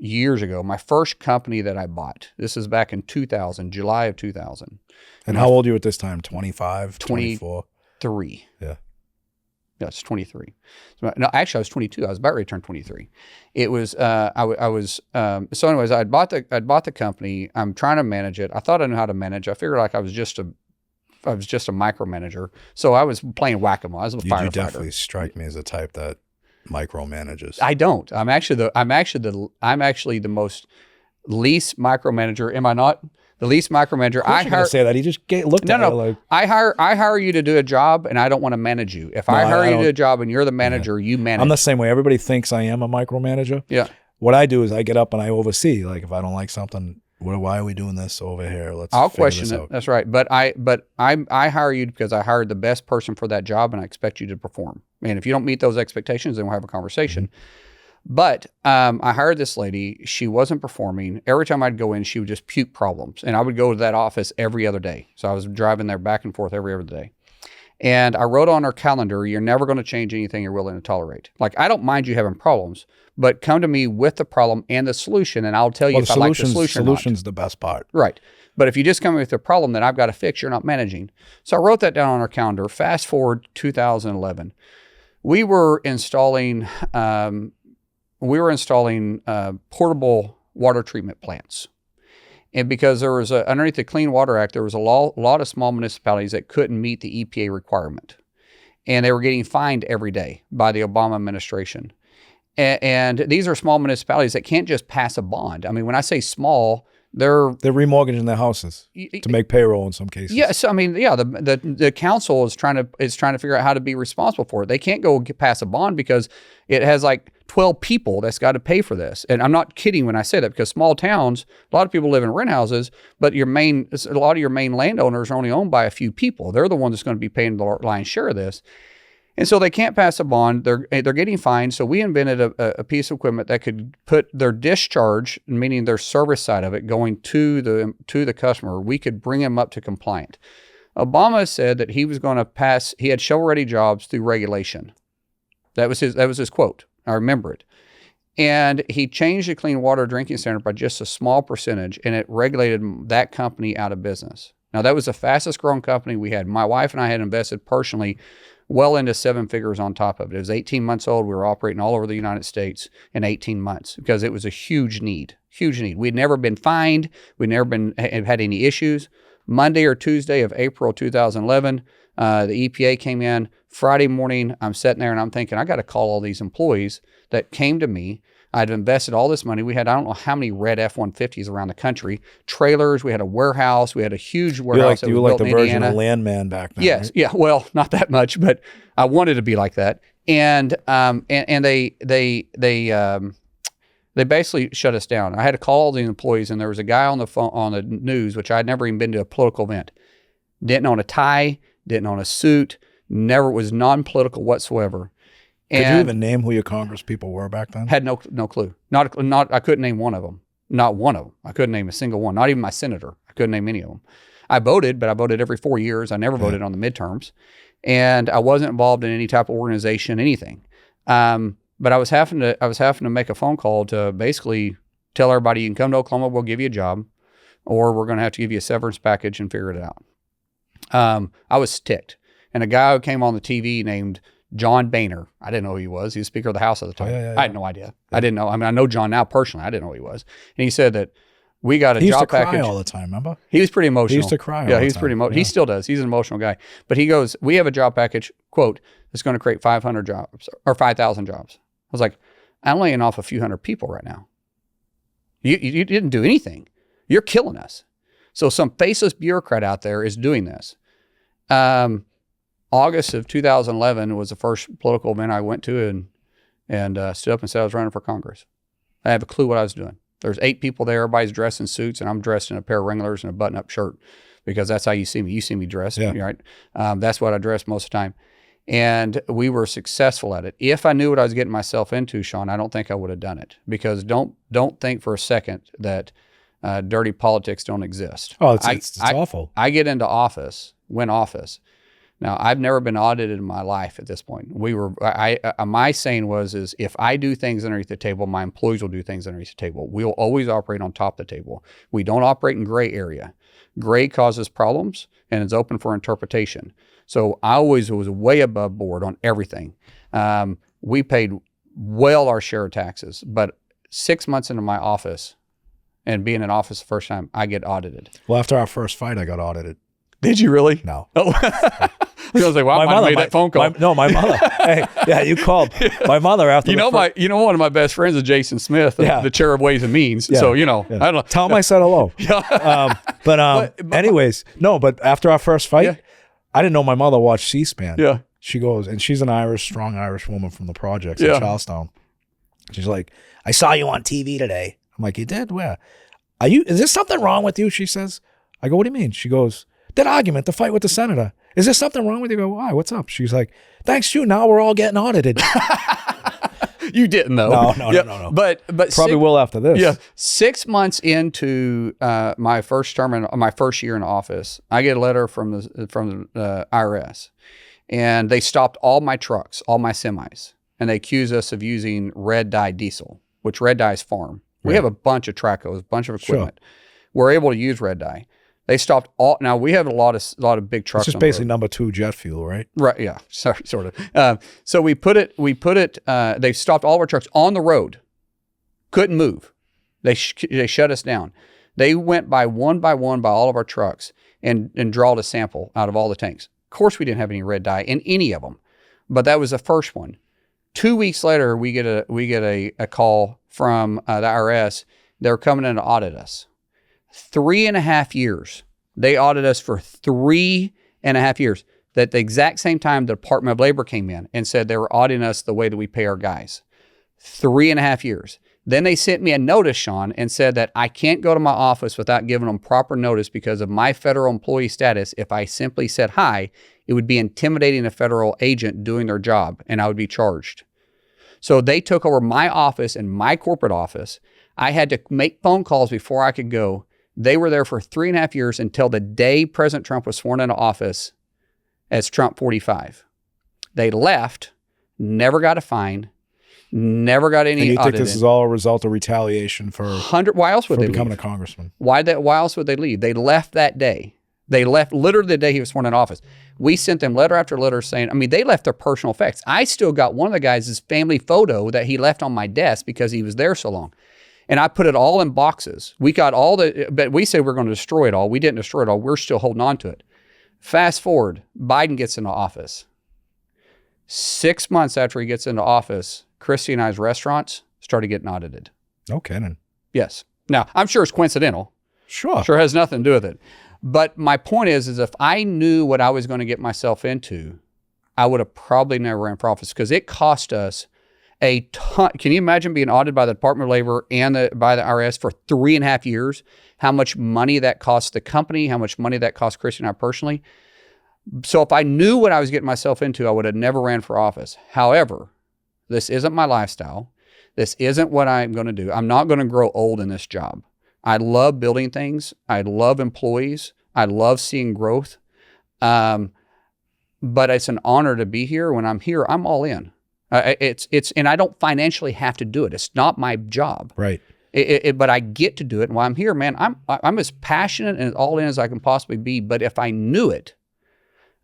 S4: my first company that I bought. This is back in 2000, July of 2000.
S1: And how old are you at this time? 25, 24?
S4: 23.
S1: Yeah.
S4: Yeah, it's 23. No, actually, I was 22. I was about ready to turn 23. It was, so anyways, I'd bought the company. I'm trying to manage it. I thought I knew how to manage. I figured like I was just a micromanager. So I was playing whack-a-mole. I was a firefighter.
S1: You definitely strike me as a type that micromanages.
S4: I don't. I'm actually the most least micromanager. Am I not? The least micromanager.
S1: I hire. Say that he just looked at me like
S4: I hire you to do a job, and I don't want to manage you. If I hire you to do a job and you're the manager, you manage.
S1: I'm the same way. Everybody thinks I am a micromanager.
S4: Yeah.
S1: What I do is I get up and I oversee. Like if I don't like something, why are we doing this over here? I'll
S4: question it. That's right. But I hire you because I hired the best person for that job, and I expect you to perform. And if you don't meet those expectations, then we'll have a conversation. Mm-hmm. But I hired this lady. She wasn't performing. Every time I'd go in, she would just puke problems. And I would go to that office every other day. So I was driving there back and forth every other day. And I wrote on her calendar, you're never going to change anything you're willing to tolerate. Like, I don't mind you having problems, but come to me with the problem and the solution, and I'll tell you if I like the solution or not.
S1: Solution's the best part.
S4: Right. But if you just come with a problem that I've got to fix, you're not managing. So I wrote that down on her calendar. Fast forward 2011. We were installing portable water treatment plants. And because there was underneath the Clean Water Act, there was a lot of small municipalities that couldn't meet the EPA requirement. And they were getting fined every day by the Obama administration. And these are small municipalities that can't just pass a bond. I mean, when I say small, they're
S1: remortgaging their houses to make payroll in some cases.
S4: Yes, I mean, yeah, the council is trying to figure out how to be responsible for it. They can't go pass a bond because it has like 12 people that's got to pay for this. And I'm not kidding when I say that, because small towns, a lot of people live in rent houses, but a lot of your main landowners are only owned by a few people. They're the ones that's going to be paying the lion's share of this. And so they can't pass a bond. They're getting fined. So we invented a piece of equipment that could put their discharge, meaning their service side of it, going to the customer. We could bring them up to compliant. Obama said that he was going to pass. He had shovel-ready jobs through regulation. That was his quote. I remember it. And he changed the Clean Water Drinking Standard by just a small percentage, and it regulated that company out of business. Now, that was the fastest growing company we had. My wife and I had invested personally well into 7 figures on top of it. It was 18 months old. We were operating all over the United States in 18 months because it was a huge need. We'd never been fined. We'd never had any issues. Monday or Tuesday of April 2011, the EPA came in. Friday morning, I'm sitting there and I'm thinking, I got to call all these employees that came to me. I'd invested all this money. We had, I don't know how many red F-150s around the country, trailers. We had a warehouse. We had a huge warehouse.
S1: You were like the version of Landman back then.
S4: Yes. Right? Yeah. Well, not that much, but I wanted to be like that. And they basically shut us down. I had to call all the employees, and there was a guy on the phone, on the news, which I'd never even been to a political event. Didn't own a tie, didn't own a suit, never was non-political whatsoever.
S1: Could you even name who your Congress people were back then?
S4: Had no clue. Not. I couldn't name one of them. Not one of them. I couldn't name a single one. Not even my senator. I couldn't name any of them. I voted, but I voted every 4 years. I never voted on the midterms, and I wasn't involved in any type of organization, anything. But I was having to make a phone call to basically tell everybody, you can come to Oklahoma, we'll give you a job, or we're going to have to give you a severance package and figure it out. I was ticked, and a guy who came on the TV named John Boehner. I didn't know who he was. He was Speaker of the House at the time. I had no idea. Yeah. I didn't know. I mean, I know John now personally. I didn't know who he was. And he said that we got a job package. He used to cry
S1: all the time, remember?
S4: He was pretty emotional.
S1: He used to cry all the time.
S4: Yeah, he's pretty emotional. Yeah. He still does. He's an emotional guy. But he goes, we have a job package, quote, that's going to create 500 jobs or 5,000 jobs. I was like, I'm laying off a few hundred people right now. You didn't do anything. You're killing us. So some faceless bureaucrat out there is doing this. August of 2011 was the first political event I went to and stood up and said I was running for Congress. I have a clue what I was doing. There's 8 people there. Everybody's dressed in suits, and I'm dressed in a pair of Wranglers and a button-up shirt because that's how you see me. You see me dressed,
S1: Yeah.
S4: right? That's what I dress most of the time. And we were successful at it. If I knew what I was getting myself into, Sean, I don't think I would have done it, because don't think for a second that dirty politics don't exist.
S1: Oh, it's awful.
S4: I get into office, win office. Now, I've never been audited in my life at this point. My saying is if I do things underneath the table, my employees will do things underneath the table. We'll always operate on top of the table. We don't operate in gray area. Gray causes problems and it's open for interpretation. So I always was way above board on everything. We paid well our share of taxes, but 6 months into my office and being in office the first time, I get audited.
S1: Well, after our first fight, I got audited.
S4: Did you really?
S1: No.
S4: Oh. I was like, well, I might have made that phone call.
S1: My mother. Hey, yeah, you called. My mother after
S4: one of my best friends is Jason Smith, the chair of Ways and Means.
S1: Yeah.
S4: So, I don't know.
S1: Tell him I said hello. But anyways, no, but after our first fight, I didn't know my mother watched C-SPAN.
S4: Yeah.
S1: She goes, and she's an strong Irish woman from the projects in Charlestown. She's like, I saw you on TV today. I'm like, you did? Where? Is there something wrong with you? She says. I go, what do you mean? She goes, that argument, the fight with the senator. Is there something wrong with you? I go, why? What's up? She's like, thanks to you, now we're all getting audited.
S4: You didn't know.
S1: No.
S4: But
S1: probably will after this.
S4: Yeah. 6 months into my first term, my first year in office, I get a letter from the IRS, and they stopped all my trucks, all my semis, and they accuse us of using red dye diesel, which red dye is farm. We have a bunch of Tracos, a bunch of equipment. Sure. We're able to use red dye. They stopped all. Now we have a lot of big trucks.
S1: It's just basically number 2 jet fuel, right?
S4: Right. Yeah. Sorry, sort of. So we put it. They stopped all of our trucks on the road. Couldn't move. They shut us down. They went by one by all of our trucks and drawed a sample out of all the tanks. Of course, we didn't have any red dye in any of them, but that was the first one. 2 weeks later, we get a call from the IRS. They're coming in to audit us. 3.5 years. They audited us for 3.5 years. At the exact same time, the Department of Labor came in and said they were auditing us the way that we pay our guys. 3.5 years. Then they sent me a notice, Sean, and said that I can't go to my office without giving them proper notice because of my federal employee status. If I simply said hi, it would be intimidating a federal agent doing their job, and I would be charged. So they took over my office and my corporate office. I had to make phone calls before I could go. They were there for 3.5 years until the day President Trump was sworn into office as Trump 45. They left, never got a fine, never got any.
S1: And you think this is all a result of retaliation for
S4: why else would they
S1: becoming
S4: leave?
S1: A congressman?
S4: Why else would they leave? They left that day. They left literally the day he was sworn into office. We sent them letter after letter saying, they left their personal effects. I still got one of the guys' family photo that he left on my desk because he was there so long. And I put it all in boxes. We got but we said we're going to destroy it all. We didn't destroy it all. We're still holding on to it. Fast forward, Biden gets into office. 6 months after he gets into office, Christy and I's restaurants started getting audited.
S1: No kidding.
S4: Yes. Now, I'm sure it's coincidental.
S1: Sure.
S4: Sure has nothing to do with it. But my point is if I knew what I was going to get myself into, I would have probably never ran for office because it cost us a ton. Can you imagine being audited by the Department of Labor and by the IRS for 3.5 years? How much money that cost the company, how much money that cost Christy and I personally. So if I knew what I was getting myself into, I would have never ran for office. However, this isn't my lifestyle. This isn't what I'm going to do. I'm not going to grow old in this job. I love building things. I love employees. I love seeing growth. But it's an honor to be here. When I'm here, I'm all in. And I don't financially have to do it. It's not my job.
S1: Right.
S4: But I get to do it. And while I'm here, man, I'm as passionate and all in as I can possibly be. But if I knew it,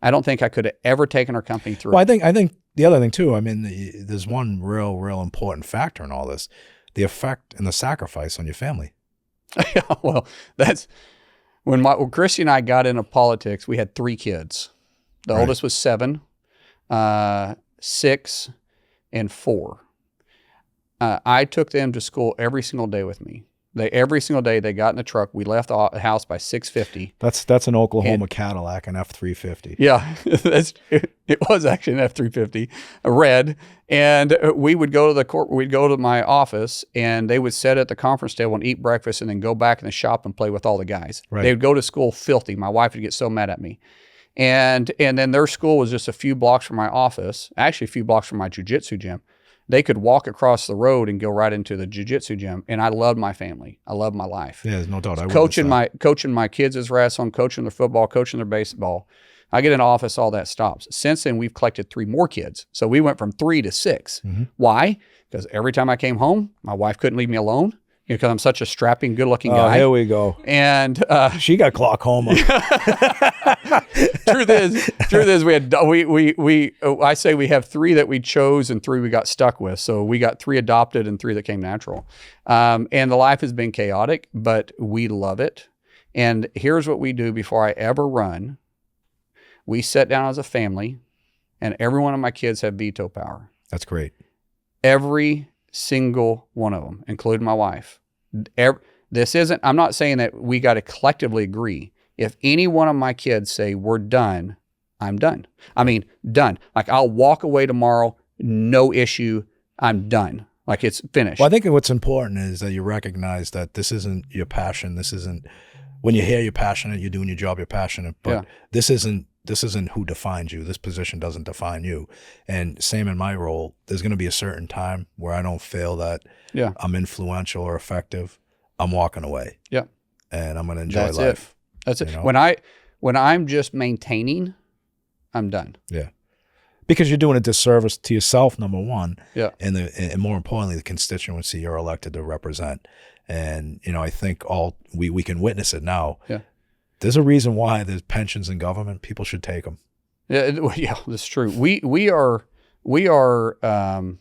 S4: I don't think I could have ever taken our company through.
S1: Well, I think the other thing too, there's one real important factor in all this, the effect and the sacrifice on your family.
S4: Well, that's when Christy and I got into politics, we had 3 kids. The oldest was 7, 6, and 4. I took them to school every single day with me. Every single day they got in the truck. We left the house by 6:50.
S1: That's an Oklahoma Cadillac, an F-350.
S4: Yeah, it was actually an F-350, a red. And we would go to the court. We'd go to my office, and they would sit at the conference table and eat breakfast, and then go back in the shop and play with all the guys.
S1: Right.
S4: They would go to school filthy. My wife would get so mad at me. And then their school was just a few blocks from my office, actually a few blocks from my jiu-jitsu gym. They could walk across the road and go right into the jiu-jitsu gym. And I loved my family. I loved my life.
S1: Yeah, there's no doubt. I
S4: coaching my kids as wrestling, coaching their football, coaching their baseball. I get in the office, all that stops. Since then, we've collected 3 more kids. So we went from 3 to 6.
S1: Mm-hmm.
S4: Why? Because every time I came home, my wife couldn't leave me alone because I'm such a strapping, good-looking guy.
S1: Oh, here we go.
S4: And
S1: she got glaucoma.
S4: Truth is, I say we have 3 that we chose and 3 we got stuck with. So we got 3 adopted and 3 that came natural. And the life has been chaotic, but we love it. And here's what we do before I ever run. We sit down as a family, and every one of my kids have veto power.
S1: That's great.
S4: Every single one of them, including my wife. I'm not saying that we got to collectively agree. If any one of my kids say we're done, I'm done. I mean, done. Like I'll walk away tomorrow, no issue. I'm done. Like it's finished.
S1: Well, I think what's important is that you recognize that this isn't your passion. This isn't, when you hear you're passionate, you're doing your job, you're passionate, but this isn't who defines you. This position doesn't define you. And same in my role, there's going to be a certain time where I don't feel that I'm influential or effective. I'm walking away.
S4: Yeah.
S1: And I'm going to enjoy life.
S4: It. That's it. When I'm just maintaining, I'm done.
S1: Yeah. Because you're doing a disservice to yourself, number one.
S4: Yeah.
S1: And more importantly, the constituency you're elected to represent. And, I think we can witness it now.
S4: Yeah.
S1: There's a reason why there's pensions in government. People should take them.
S4: Yeah, that's true. We are. I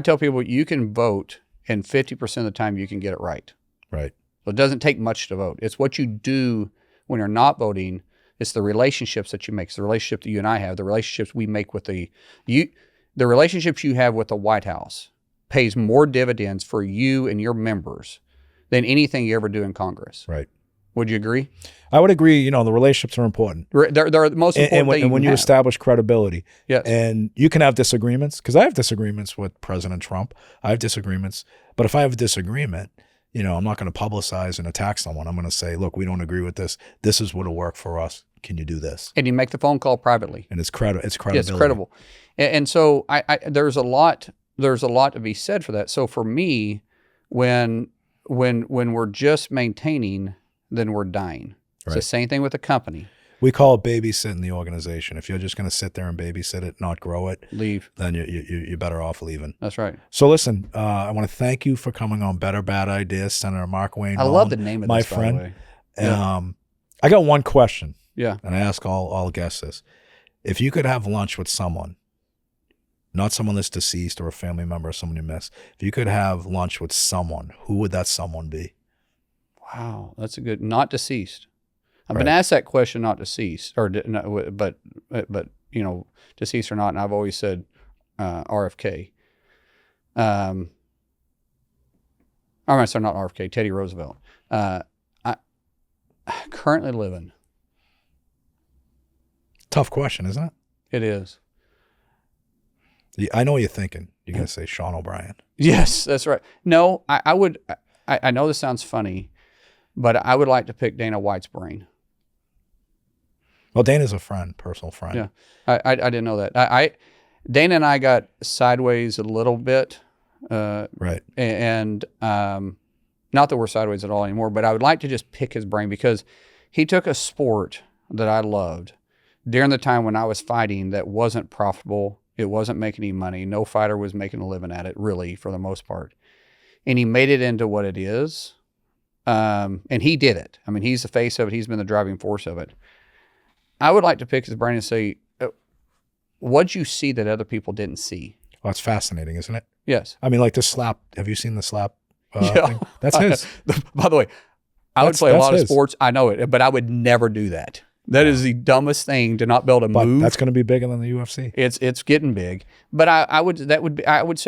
S4: tell people you can vote, and 50% of the time you can get it right.
S1: Right.
S4: So it doesn't take much to vote. It's what you do when you're not voting. It's the relationships that you make. It's the relationship that you and I have. The relationships we make with the relationships you have with the White House pays more dividends for you and your members than anything you ever do in Congress.
S1: Right.
S4: Would you agree?
S1: I would agree. The relationships are important.
S4: They're the most important thing.
S1: And when you establish credibility,
S4: yes.
S1: And you can have disagreements, because I have disagreements with President Trump. I have disagreements. But if I have a disagreement, I'm not going to publicize and attack someone. I'm going to say, look, we don't agree with this. This is what'll work for us. Can you do this?
S4: And you make the phone call privately.
S1: And it's credibility.
S4: Yeah, it's credible. And so there's a lot to be said for that. So for me, when we're just maintaining, then we're dying. It's
S1: Right.
S4: the same thing with the company.
S1: We call it babysitting the organization. If you're just going to sit there and babysit it, not grow it,
S4: Leave.
S1: then you're better off leaving.
S4: That's right.
S1: So listen, I want to thank you for coming on Better Bad Ideas, Senator Markwayne Mullin.
S4: I love the name of
S1: my
S4: this,
S1: friend.
S4: by the way.
S1: I got one question.
S4: Yeah.
S1: And I ask all guests this. If you could have lunch with someone, not someone that's deceased or a family member or someone you miss, if you could have lunch with someone, who would that someone be?
S4: Wow, that's a good. Not deceased. I've been
S1: Right.
S4: asked that question, not deceased, but deceased or not, and I've always said RFK. I'm sorry, not RFK, Teddy Roosevelt. I currently living.
S1: Tough question, isn't it?
S4: It is.
S1: I know what you're thinking. You're going to say Sean O'Brien.
S4: Yes, that's right. No, I would. I know this sounds funny, but I would like to pick Dana White's brain.
S1: Well, Dana's a friend, personal friend.
S4: Yeah, I didn't know that. Dana and I got sideways a little bit.
S1: Right.
S4: And not that we're sideways at all anymore, but I would like to just pick his brain because he took a sport that I loved during the time when I was fighting that wasn't profitable. It wasn't making any money. No fighter was making a living at it, really, for the most part. And he made it into what it is. And he did it. I mean, he's the face of it. He's been the driving force of it. I would like to pick his brain and say, what'd you see that other people didn't see?
S1: Well, that's fascinating, isn't it?
S4: Yes.
S1: I mean, like the slap. Have you seen the slap thing? That's his.
S4: By the way, I would play a lot of sports. I know it, but I would never do that. That is the dumbest thing to not be able to move.
S1: That's going to be bigger than the UFC.
S4: It's getting big. But I would say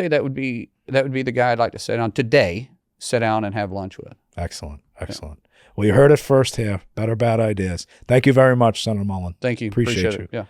S4: that would be the guy I'd like to sit on today. sit down and have lunch with.
S1: Excellent. Excellent. Well, you heard it first here. Better Bad Ideas. Thank you very much, Senator Mullin.
S4: Thank you.
S1: Appreciate you.
S4: it. Yeah.